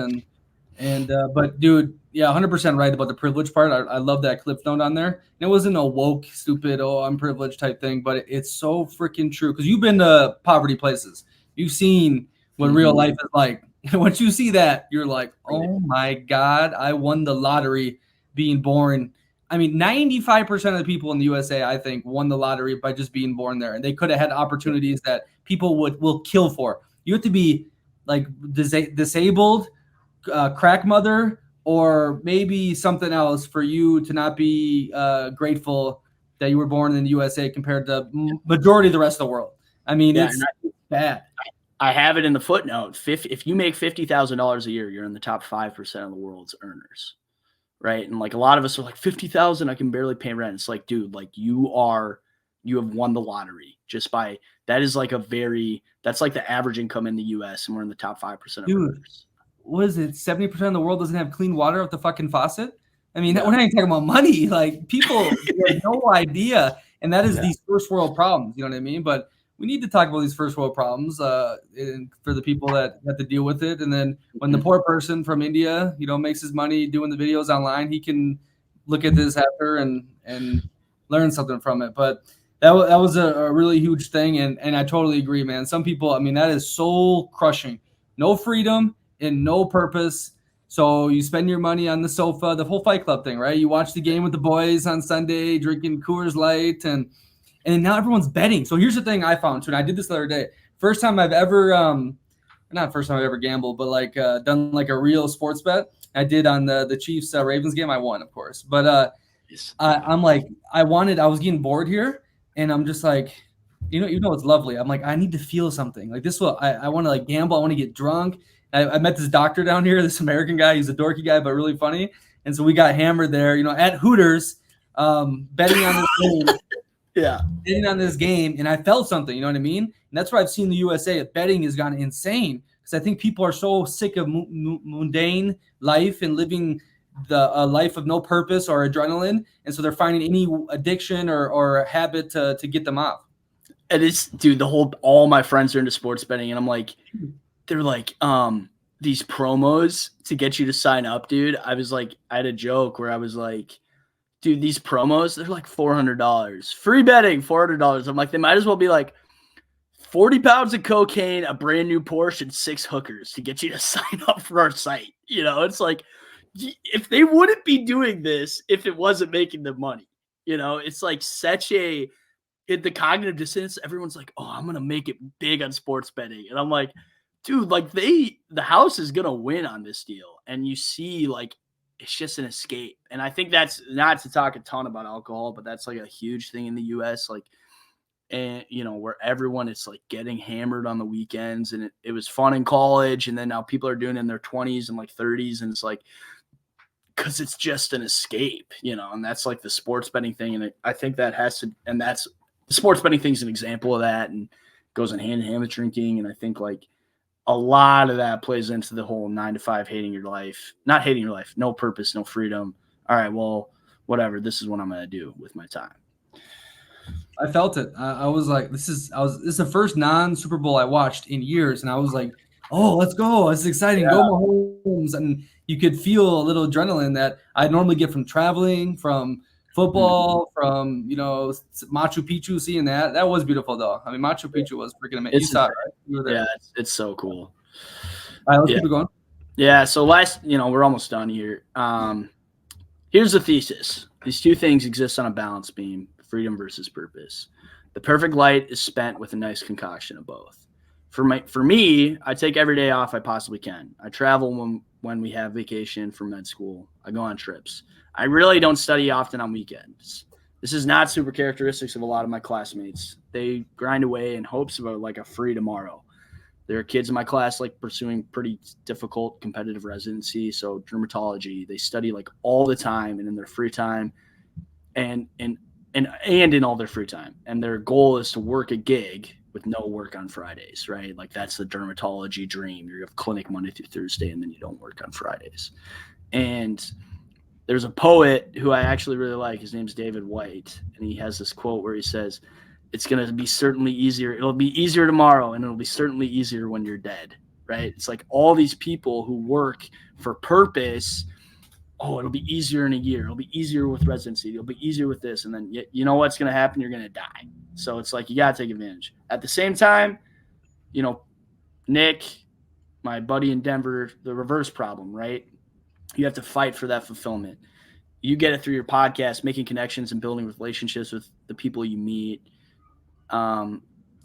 But dude, yeah, 100% right about the privilege part. I love that clip note on there. And it wasn't a woke, stupid, oh, I'm privileged type thing, but it's so freaking true because you've been to poverty places. You've seen what real life is like. Once you see that, you're like, oh my God, I won the lottery being born. I mean, 95% of the people in the USA, I think, won the lottery by just being born there. And they could have had opportunities that people will kill for. You have to be like disabled, crack mother, or maybe something else for you to not be grateful that you were born in the USA compared to majority of the rest of the world. I mean, it's bad. I have it in the footnote. If you make $50,000 a year, you're in the top 5% of the world's earners, right? And like a lot of us are like, 50,000, I can barely pay rent. It's like, dude, like you have won the lottery just by that is like that's like the average income in the US, and we're in the top 5% of earners. What is it? 70% of the world doesn't have clean water off the fucking faucet. I mean, we're not even talking about money. Like people have no idea, and that is these first world problems. You know what I mean? But we need to talk about these first world problems for the people that have to deal with it. And then when the poor person from India, makes his money doing the videos online, he can look at this after and learn something from it. But that was a really huge thing. And I totally agree, man. Some people, I mean, that is soul crushing. No freedom and no purpose. So you spend your money on the sofa, the whole Fight Club thing, right? You watch the game with the boys on Sunday, drinking Coors Light, and now everyone's betting. So here's the thing I found too, and I did this the other day. First time I've ever, not first time I've ever gambled, but like done like a real sports bet. I did on the Chiefs Ravens game. I won, of course, but I'm like, I was getting bored here, and I'm just like, it's lovely. I'm like, I need to feel something. Like this will I want to like gamble. I want to get drunk. I met this doctor down here, this American guy. He's a dorky guy, but really funny. And so we got hammered there, at Hooters, betting on this game. Yeah. Betting on this game, and I felt something, you know what I mean? And that's where I've seen the USA. Betting has gone insane because I think people are so sick of mundane life and living the life of no purpose or adrenaline, and so they're finding any addiction or habit to get them off. And it's, dude, all my friends are into sports betting, and I'm like, they're like, these promos to get you to sign up, dude. I had a joke where I was like, dude, these promos, they're like $400. Free betting, $400. I'm like, they might as well be like 40 pounds of cocaine, a brand new Porsche, and 6 hookers to get you to sign up for our site. It's like, if they wouldn't be doing this if it wasn't making them money. It's like the cognitive dissonance. Everyone's like, oh, I'm going to make it big on sports betting. And I'm like, dude, like the house is going to win on this deal. And you see, like, it's just an escape. And I think that's not to talk a ton about alcohol, but that's like a huge thing in the US. Like, and where everyone is like getting hammered on the weekends, and it was fun in college. And then now people are doing it in their 20s and like 30s. And it's like, cause it's just an escape, and that's like the sports betting thing. And I think that the sports betting thing is an example of that, and goes in hand in hand with drinking. And I think like a lot of that plays into the whole 9 to 5 not hating your life, no purpose, no freedom. All right, well, whatever. This is what I'm going to do with my time. I felt it. I was like, this is the first non-Super Bowl I watched in years. And I was like, oh, let's go. It's exciting. Yeah. Go Mahomes. And you could feel a little adrenaline that I normally get from traveling, from football, from, Machu Picchu, seeing that. That was beautiful, though. I mean, Machu Picchu was freaking amazing. You saw it, right? You were there. Yeah, it's so cool. All right, let's keep it going. Yeah, so we're almost done here. Here's the thesis. These two things exist on a balance beam, freedom versus purpose. The perfect light is spent with a nice concoction of both. For me, I take every day off I possibly can. I travel when we have vacation for med school. I go on trips. I really don't study often on weekends. This is not super characteristics of a lot of my classmates. They grind away in hopes of a free tomorrow. There are kids in my class like pursuing pretty difficult competitive residency, so dermatology. They study like all the time and in their free time, and in all their free time. And their goal is to work a gig with no work on Fridays, right? Like that's the dermatology dream. You have clinic Monday through Thursday, and then you don't work on Fridays. And there's a poet who I actually really like. His name's David White, and he has this quote where he says, it's going to be certainly easier. It'll be easier tomorrow, and it'll be certainly easier when you're dead, right? It's like all these people who work for purpose. Oh, it'll be easier in a year. It'll be easier with residency. It'll be easier with this. And then you know what's going to happen? You're going to die. So it's like you got to take advantage. At the same time, Nick, my buddy in Denver, the reverse problem, right? You have to fight for that fulfillment. You get it through your podcast, making connections and building relationships with the people you meet. And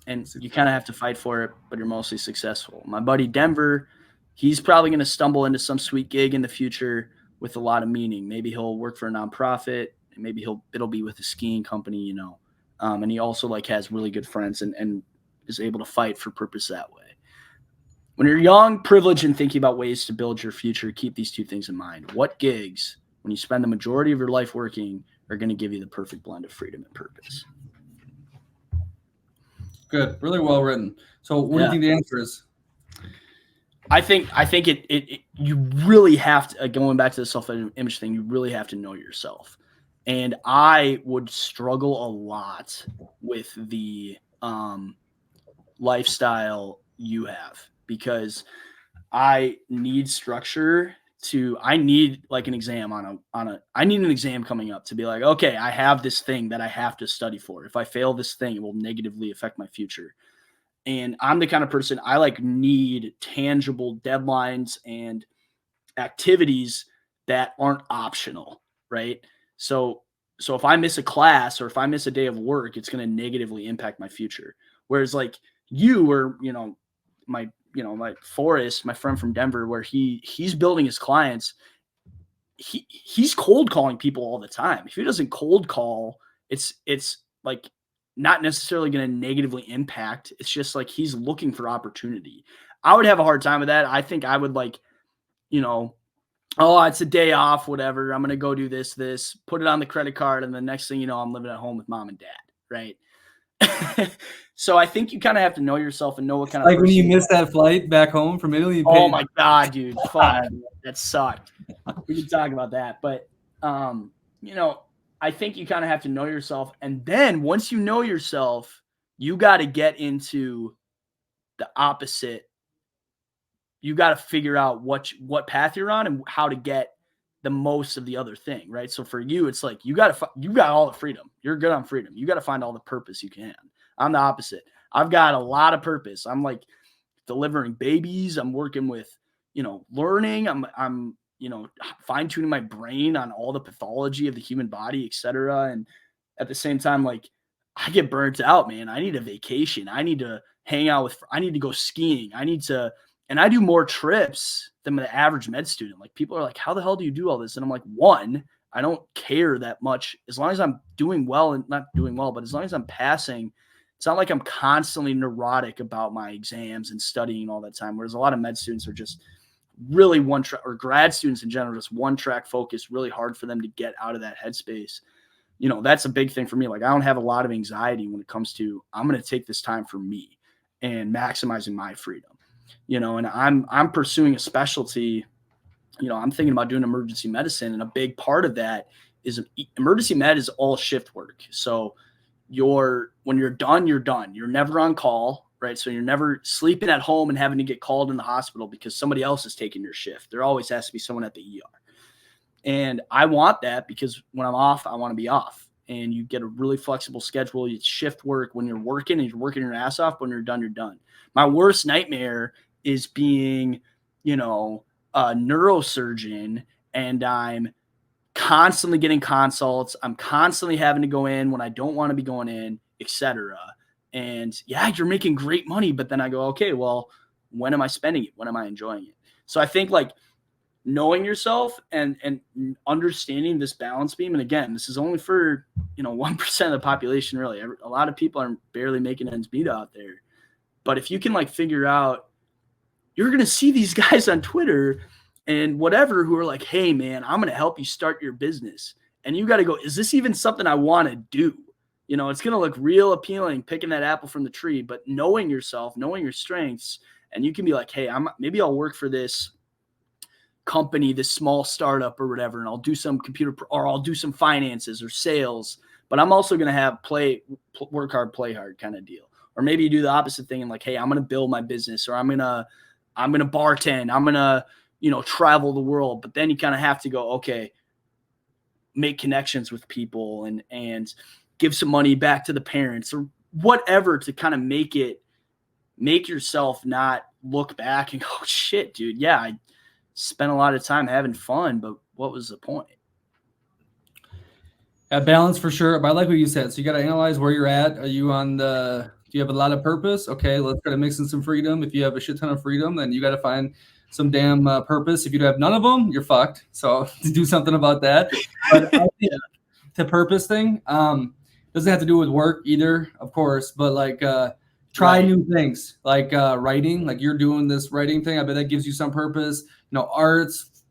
you kind of have to fight for it, but you're mostly successful. My buddy Denver, he's probably going to stumble into some sweet gig in the future with a lot of meaning. Maybe he'll work for a nonprofit, and maybe it'll be with a skiing company, and he also has really good friends and is able to fight for purpose that way. When you're young, privileged, and thinking about ways to build your future, keep these two things in mind. What gigs, when you spend the majority of your life working, are going to give you the perfect blend of freedom and purpose? Good. Really well written. So what do you think the answer is? I think it you really have to, going back to the self-image thing, you really have to know yourself. And I would struggle a lot with the lifestyle you have, because I need structure I need like an exam I need an exam coming up to be like, okay, I have this thing that I have to study for. If I fail this thing, it will negatively affect my future. And I'm the kind of person, I need tangible deadlines and activities that aren't optional, right? So if I miss a class or if I miss a day of work, it's going to negatively impact my future. Whereas you or, my Forrest, my friend from Denver, where he's building his clients, he's cold calling people all the time. If he doesn't cold call, it's like not necessarily going to negatively impact. It's just like he's looking for opportunity. I would have a hard time with that. I think I would like, you know, oh, it's a day off, whatever. I'm going to go do this, put it on the credit card. And the next thing you know, I'm living at home with mom and dad. Right. So I think you kind of have to know yourself and know what kind of like when you missed that flight back home from Italy. Oh my God, dude. Fuck. That sucked. We can talk about that. But, you know, I think you kind of have to know yourself. And then once you know yourself, you got to get into the opposite. You got to figure out what path you're on and how to get the most of the other thing, right? So for you, it's like you got all the freedom. You're good on freedom. You got to find all the purpose you can. I'm the opposite. I've got a lot of purpose. I'm like delivering babies. I'm working with, you know, learning. I'm you know, fine tuning my brain on all the pathology of the human body, et cetera. And at the same time, like I get burnt out, man. I need a vacation. I need to hang out with. I need to go skiing. And I do more trips than the average med student. Like people are like, how the hell do you do all this? And I'm like, one, I don't care that much. As long as I'm doing well and not doing well, but as long as I'm passing, it's not like I'm constantly neurotic about my exams and studying all that time. Whereas a lot of med students are just really one track, or grad students in general, just one track focus, really hard for them to get out of that headspace. You know, that's a big thing for me. Like I don't have a lot of anxiety when it comes to, I'm going to take this time for me and maximizing my freedom. You know, and I'm pursuing a specialty. You know, I'm thinking about doing emergency medicine, and a big part of that is emergency med is all shift work. So when you're done, you're done. You're never on call, right? So you're never sleeping at home and having to get called in the hospital because somebody else is taking your shift. There always has to be someone at the ER. And I want that because when I'm off, I want to be off. And you get a really flexible schedule. You shift work when you're working and you're working your ass off. When you're done, you're done. My worst nightmare is being, you know, a neurosurgeon, and I'm constantly getting consults. I'm constantly having to go in when I don't want to be going in, etc. And yeah, you're making great money, but then I go, okay, well, when am I spending it? When am I enjoying it? So I think like knowing yourself and understanding this balance beam. And again, this is only for, you know, 1% of the population, really. A lot of people are barely making ends meet out there. But if you can like figure out, you're going to see these guys on Twitter and whatever who are like, hey man, I'm going to help you start your business. And you got to go, is this even something I want to do? You know, it's going to look real appealing, picking that apple from the tree, but knowing yourself, knowing your strengths, and you can be like, hey, maybe I'll work for this company, this small startup or whatever, and I'll do some or I'll do some finances or sales, but I'm also going to have work hard, play hard kind of deal. Or maybe you do the opposite thing and like, hey, I'm going to build my business, or I'm going to bartend, I'm going to, you know, travel the world. But then you kind of have to go, okay, make connections with people and give some money back to the parents or whatever to kind of make yourself not look back and go, shit, dude, yeah, I spent a lot of time having fun, but what was the point? Balance for sure. But I like what you said. So you got to analyze where you're at. Are you do you have a lot of purpose? Okay, let's try to mix in some freedom. If you have a shit ton of freedom, then you got to find some damn purpose. If you have none of them, you're fucked. So do something about that. But I think the purpose thing doesn't have to do with work either, of course, but like try new things like writing, like you're doing this writing thing. I bet that gives you some purpose. You know, arts,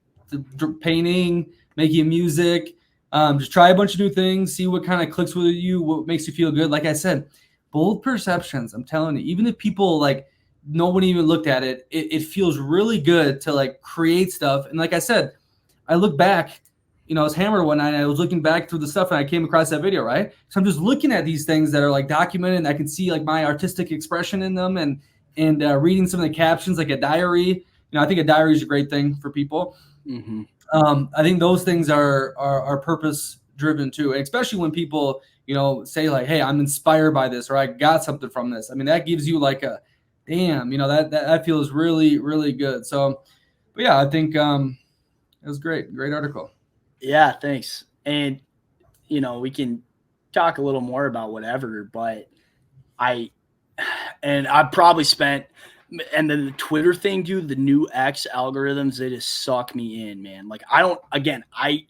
painting, making music. Just try a bunch of new things, see what kind of clicks with you, what makes you feel good. Like I said, bold perceptions. I'm telling you, even if people like no one even looked at it, it feels really good to like create stuff. And like I said, I look back, you know, I was hammered one night and I was looking back through the stuff and I came across that video, right? So I'm just looking at these things that are like documented and I can see like my artistic expression in them and reading some of the captions, like a diary. You know, I think a diary is a great thing for people. Mm-hmm. I think those things are purpose driven too. And especially when people, you know, say like, hey, I'm inspired by this, or I got something from this. I mean, that gives you like a, damn, you know, that feels really, really good. So, but yeah, I think it was great. Great article. Yeah, thanks. And, you know, we can talk a little more about whatever, but I probably spent And then the Twitter thing, dude, the new X algorithms, they just suck me in, man. Like I don't, again, I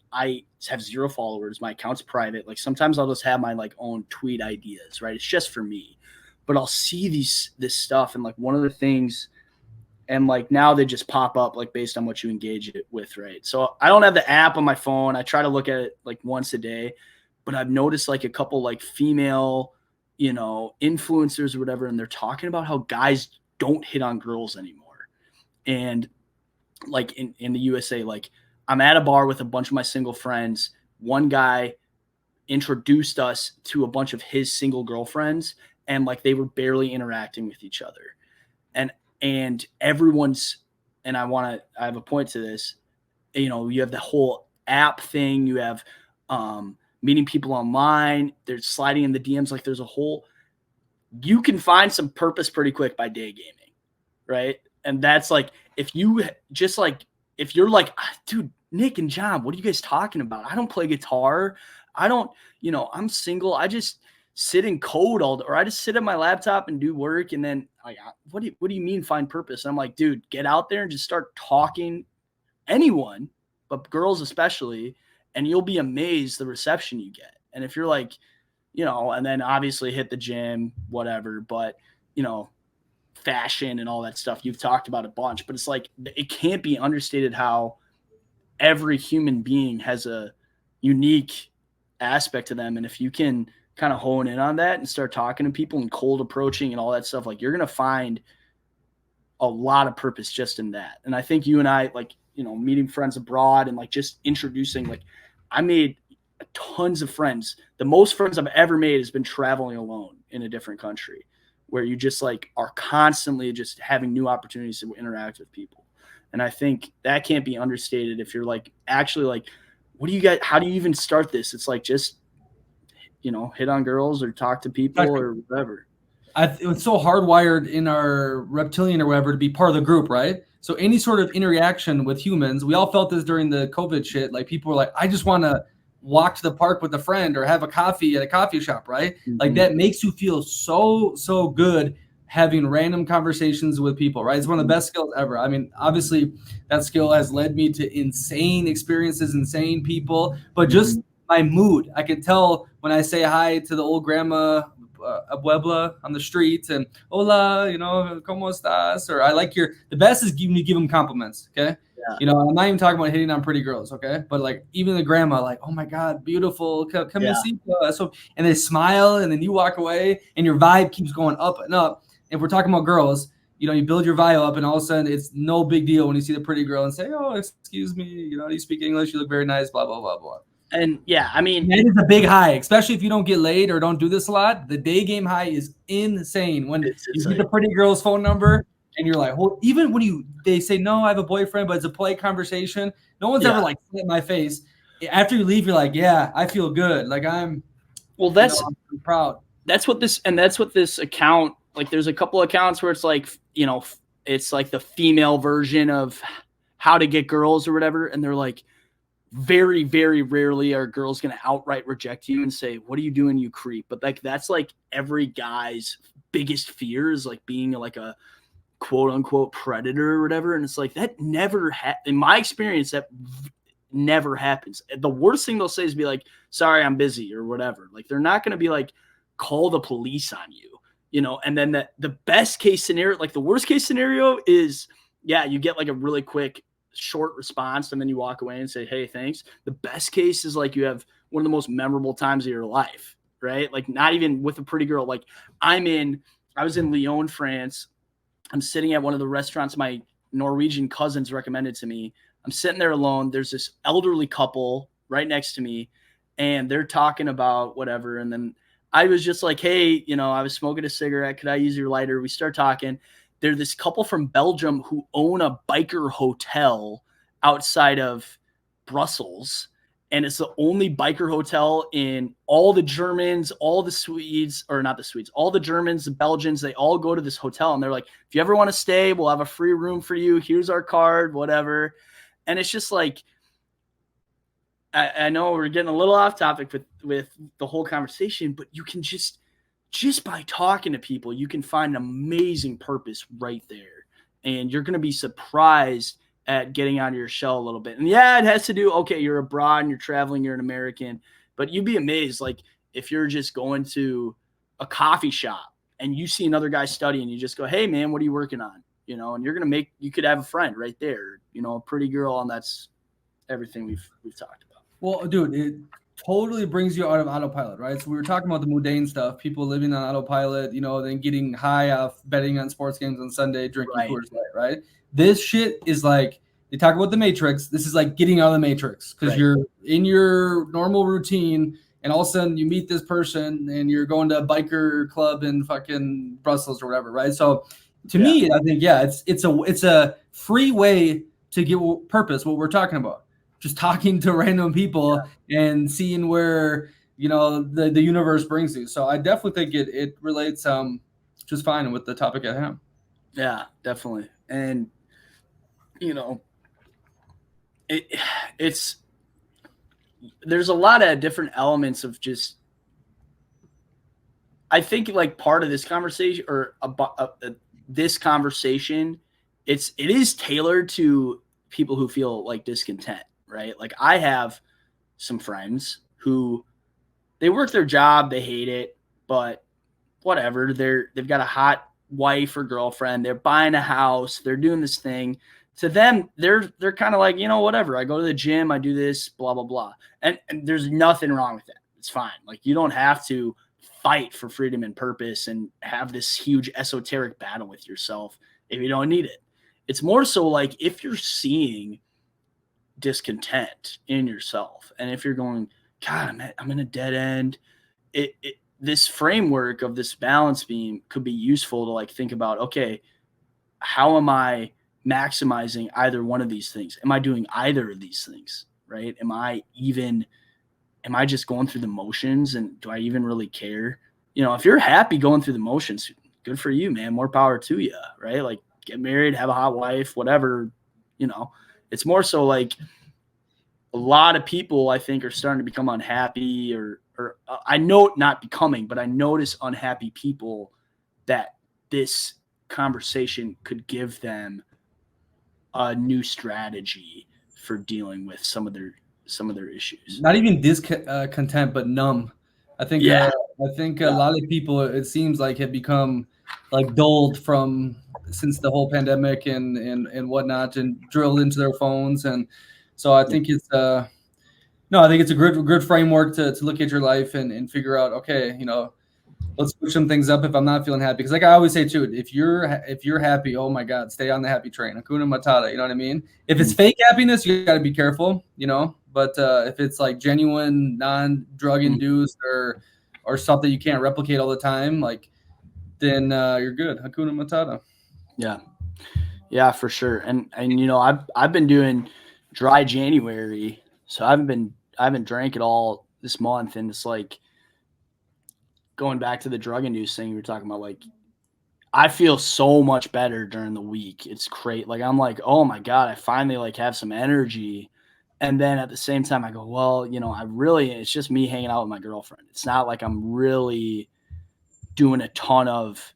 have 0 followers. My account's private. Like sometimes I'll just have my like own tweet ideas, right? It's just for me. But I'll see this stuff, and like one of the things, and like now they just pop up like based on what you engage it with, right? So I don't have the app on my phone. I try to look at it like once a day, but I've noticed like a couple like female, influencers or whatever, and they're talking about how guys don't hit on girls anymore. And like in the USA, like I'm at a bar with a bunch of my single friends. One guy introduced us to a bunch of his single girlfriends, and like they were barely interacting with each other. And everyone's, and I have a point to this, you have the whole app thing, you have meeting people online, there's sliding in the DMs, like there's a whole, you can find some purpose pretty quick by day gaming, right? And that's like, if you're like, dude, Nick and John, what are you guys talking about? I don't play guitar. I don't, I'm single. I just sit and code all day, or I just sit at my laptop and do work. And then like, what do you mean find purpose? And I'm like, dude, get out there and just start talking, anyone, but girls especially, and you'll be amazed the reception you get. And if you're like, and then obviously hit the gym, whatever, but fashion and all that stuff you've talked about a bunch, but it's like, it can't be understated how every human being has a unique aspect to them. And if you can kind of hone in on that and start talking to people and cold approaching and all that stuff, like you're going to find a lot of purpose just in that. And I think you and I, like, meeting friends abroad and like just introducing, like I made tons of friends. The most friends I've ever made has been traveling alone in a different country, where you just like are constantly just having new opportunities to interact with people. And I think that can't be understated. If you're like, actually like, how do you even start this? It's like, just, hit on girls or talk to people or whatever. It's so hardwired in our reptilian or whatever to be part of the group, right? So any sort of interaction with humans, we all felt this during the COVID shit. Like people were like, I just want to walk to the park with a friend or have a coffee at a coffee shop, right? Mm-hmm. Like that makes you feel so good having random conversations with people, right? It's one of the best skills ever. I mean, obviously that skill has led me to insane experiences, insane people, but just my mood. I can tell when I say hi to the old grandma Abuela on the street and hola, ¿cómo estás? Or I like the best is when you give them compliments, okay? Yeah. I'm not even talking about hitting on pretty girls, okay? But like even the grandma, like, oh my God, beautiful, come and see us. So, and they smile and then you walk away and your vibe keeps going up and up. If we're talking about girls, you build your vibe up and all of a sudden it's no big deal when you see the pretty girl and say, oh, excuse me, you speak English, you look very nice, blah, blah, blah, blah. And yeah, I mean, that is a big high, especially if you don't get laid or don't do this a lot. The day game high is insane when you get the pretty girl's phone number and you're like, well, even when they say, no, I have a boyfriend, but it's a polite conversation. No one's ever like in my face. After you leave, you're like, yeah, I feel good. Like I'm proud. That's what this account, like there's a couple accounts where it's like, it's like the female version of how to get girls or whatever. And they're like, very, very rarely are girls going to outright reject you and say, what are you doing, you creep? But like, that's like every guy's biggest fear is like being like a quote unquote predator or whatever. And it's like, that never in my experience, that never happens. The worst thing they'll say is be like, sorry, I'm busy or whatever. Like they're not going to be like, call the police on you, and then the best case scenario, like the worst case scenario is, you get like a really quick short response and then you walk away and say, hey, thanks. The best case is like you have one of the most memorable times of your life, right? Like not even with a pretty girl. Like I was in Lyon, France. I'm sitting at one of the restaurants my Norwegian cousins recommended to me. I'm sitting there alone. There's this elderly couple right next to me and they're talking about whatever. And then I was just like, hey, I was smoking a cigarette. Could I use your lighter? We start talking. They're this couple from Belgium who own a biker hotel outside of Brussels. And it's the only biker hotel in all the Germans, all the Swedes, or not the Swedes, all the Germans, the Belgians, they all go to this hotel. And they're like, if you ever want to stay, we'll have a free room for you. Here's our card, whatever. And it's just like, I know we're getting a little off topic with the whole conversation, but you can just just by talking to people, you can find an amazing purpose right there. And you're going to be surprised at getting out of your shell a little bit. And yeah, it has to do, okay, you're abroad and you're traveling, you're an American, but you'd be amazed. Like if you're just going to a coffee shop and you see another guy studying, you just go, hey man, what are you working on? You know, and you could have a friend right there, you know, a pretty girl. And that's everything we've talked about. Well, dude, it totally brings you out of autopilot, right? So we were talking about the mundane stuff, people living on autopilot, you know, then getting high off betting on sports games on Sunday, drinking Coors Light, right? This shit is like, they talk about the Matrix. This is like getting out of the Matrix because you're in your normal routine and all of a sudden you meet this person and you're going to a biker club in fucking Brussels or whatever, right? So to me, I think, it's a free way to get purpose, what we're talking about. Just talking to random people and seeing where, you know, the universe brings you. So I definitely think it relates just fine with the topic at hand. Yeah, definitely. And, you know, it's there's a lot of different elements of just, I think like part of this conversation or this conversation, it is tailored to people who feel like discontent, right? Like I have some friends who they work their job, they hate it, but whatever, they've got a hot wife or girlfriend, they're buying a house, they're doing this thing. To them, they're kind of like, you know, whatever. I go to the gym, I do this, blah, blah, blah. And there's nothing wrong with that. It's fine. Like you don't have to fight for freedom and purpose and have this huge esoteric battle with yourself if you don't need it. It's more so like if you're seeing discontent in yourself and if you're going, God, I'm in a dead end, this framework of this balance beam could be useful to like think about, okay, how am I maximizing either one of these things? Am I doing either of these things, right? Am I just going through the motions and do I even really care? You know, if you're happy going through the motions, good for you, man. More power to you, right? Like get married, have a hot wife, whatever, you know. It's more so like a lot of people I think are starting to become unhappy or I know not becoming, but I notice unhappy people that this conversation could give them a new strategy for dealing with some of their issues. Not even discontent, but numb. I think a lot of people, it seems like, have become like dulled from since the whole pandemic and whatnot, and drilled into their phones. And so I think it's I think it's a good framework to look at your life and figure out, okay, you know, let's switch some things up if I'm not feeling happy. Because like I always say too, if you're happy, oh my God, stay on the happy train. Hakuna Matata, you know what I mean? If it's fake happiness, you got to be careful, you know. But if it's like genuine, non-drug induced or stuff that you can't replicate all the time, like then you're good. Hakuna Matata. Yeah, for sure. And you know, I've been doing dry January, so I haven't drank at all this month, and it's like going back to the drug induced thing you were talking about, like I feel so much better during the week. It's great. Like I'm like, oh my God, I finally like have some energy. And then at the same time I go, well, you know, it's just me hanging out with my girlfriend. It's not like I'm really doing a ton of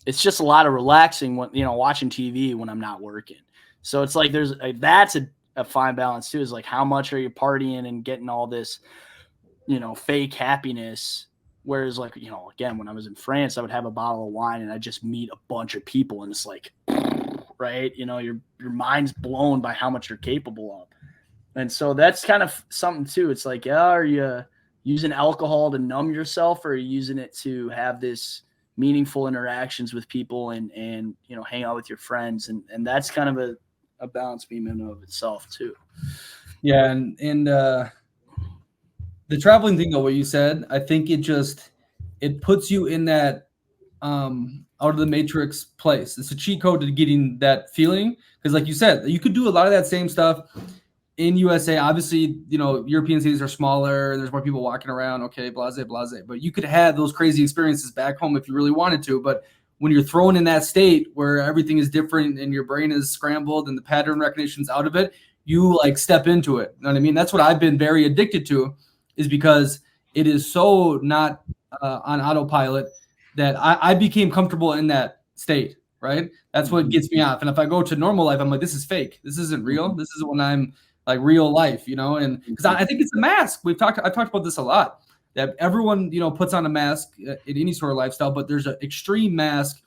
it's just a lot of relaxing when, you know, watching TV when I'm not working. So it's like that's a fine balance too, is like how much are you partying and getting all this, you know, fake happiness. Whereas like, you know, again, when I was in France, I would have a bottle of wine and I just meet a bunch of people and it's like, right. You know, your mind's blown by how much you're capable of. And so that's kind of something too. It's like, yeah, are you using alcohol to numb yourself or are you using it to have this meaningful interactions with people and, you know, hang out with your friends. And that's kind of a balance beam in and of itself too. Yeah. And the traveling thing, though, what you said, I think it puts you in that out of the matrix place. It's a cheat code to getting that feeling. Because like you said, you could do a lot of that same stuff in USA. Obviously, you know, European cities are smaller. There's more people walking around. Okay, blase. But you could have those crazy experiences back home if you really wanted to. But when you're thrown in that state where everything is different and your brain is scrambled and the pattern recognition's out of it, you like step into it. You know what I mean? That's what I've been very addicted to, is because it is so not on autopilot that I became comfortable in that state. Right. That's what gets me off. And if I go to normal life, I'm like, this is fake. This isn't real. This is when I'm like real life, and because I think it's a mask. I've talked about this a lot, that everyone, puts on a mask in any sort of lifestyle, but there's an extreme mask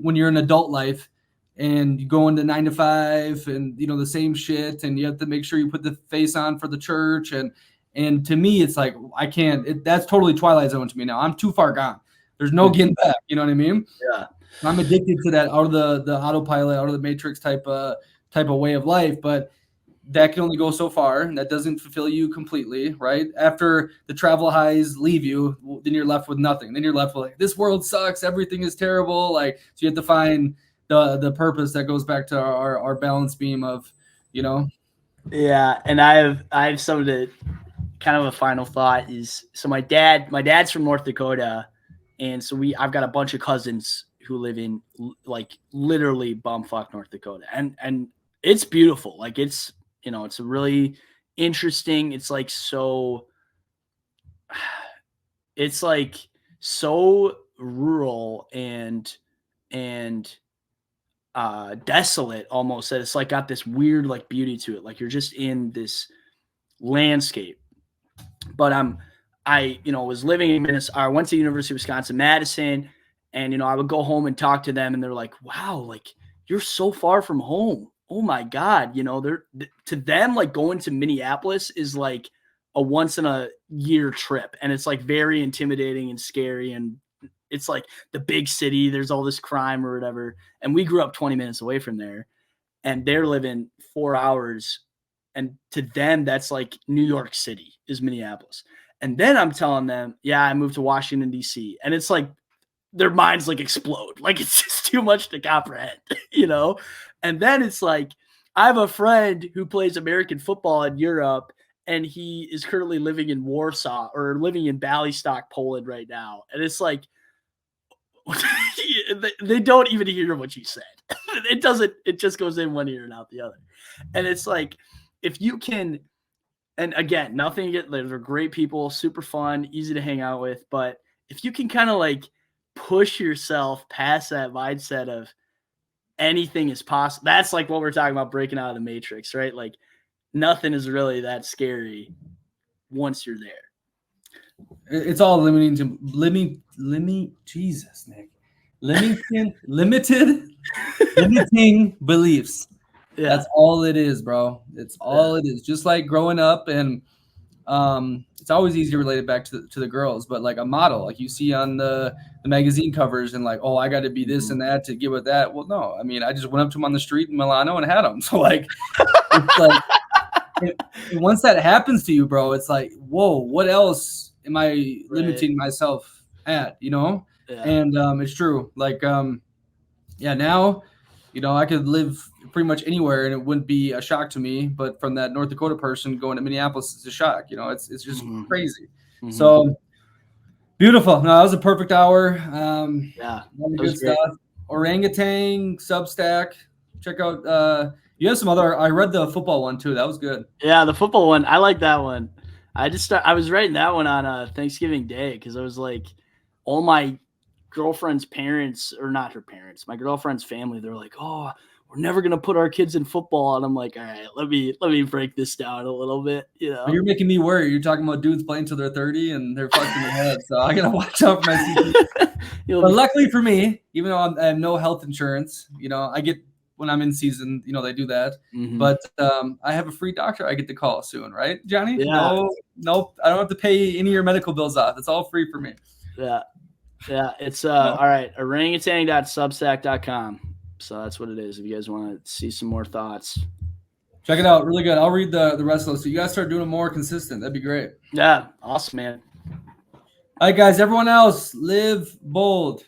when you're in adult life and you go into 9 to 5 and, the same shit. And you have to make sure you put the face on for the church. And to me, it's like, I can't, that's totally Twilight Zone to me now. I'm too far gone. There's no getting back. You know what I mean? Yeah. I'm addicted to that out of the autopilot, out of the matrix type of way of life, but that can only go so far, and that doesn't fulfill you completely, right? After the travel highs leave you, then you're left with nothing. Then you're left with like, this world sucks, everything is terrible. Like, so you have to find the purpose that goes back to our balance beam of, Yeah, and I have some of the kind of a final thought is, so my dad's from North Dakota, and so I've got a bunch of cousins who live in like literally bumfuck North Dakota, and it's beautiful. Like it's a really interesting. It's like so rural and desolate almost, that it's like got this weird like beauty to it. Like you're just in this landscape. But I was living in Minnesota. I went to University of Wisconsin-Madison. And, I would go home and talk to them, and they're like, wow, like you're so far from home. Oh my God. To them, like going to Minneapolis is like a once in a year trip. And it's like very intimidating and scary. And it's like the big city, there's all this crime or whatever. And we grew up 20 minutes away from there, and they're living 4 hours. And to them, that's like New York City is Minneapolis. And then I'm telling them, yeah, I moved to Washington, D.C. And it's like, their minds like explode. Like it's just too much to comprehend, And then it's like, I have a friend who plays American football in Europe, and he is currently living in Warsaw or living in Białystok, Poland right now. And it's like, they don't even hear what you said. It just goes in one ear and out the other. And it's like, if you can, and again, they're great people, super fun, easy to hang out with. But if you can kind of like push yourself past that mindset of anything is possible, that's like what we're talking about, breaking out of the matrix, right? Like nothing is really that scary once you're there. It's all limiting beliefs. Yeah. That's all it is, bro. It's all it is. Just like growing up, and it's always easy to relate it back to the girls, but like a model, like you see on the magazine covers, and like, oh, I got to be this and that to get with that. Well, no, I mean, I just went up to him on the street in Milano and had him. So like, it's like, once that happens to you, bro, it's like, whoa, what else am I limiting myself at, Yeah. And it's true. Like, now, I could live pretty much anywhere and it wouldn't be a shock to me. But from that North Dakota person going to Minneapolis, it's a shock. It's just crazy. Mm-hmm. So beautiful. No, that was a perfect hour. Yeah, good stuff. Orangutan, Substack. Check out. You have some other. I read the football one too. That was good. Yeah, the football one. I like that one. I was writing that one on Thanksgiving Day because I was like, all my girlfriend's parents, or not her parents, my girlfriend's family, they're like, oh, we're never gonna put our kids in football. And I'm like, all right, let me break this down a little bit. You're making me worry. You're talking about dudes playing till they're 30 and they're fucking their head. So I gotta watch out for my CP. But luckily for me, even though I have no health insurance, I get, when I'm in season, they do that. Mm-hmm. But I have a free doctor I get to call soon, right, Johnny? Yeah. Nope. I don't have to pay any of your medical bills off. It's all free for me. Yeah. Yeah, it's all right, orangutan.substack.com. So that's what it is. If you guys want to see some more thoughts, check it out. Really good. I'll read the rest of those. So you guys start doing them more consistent. That'd be great. Yeah, awesome, man. All right, guys. Everyone else, live bold.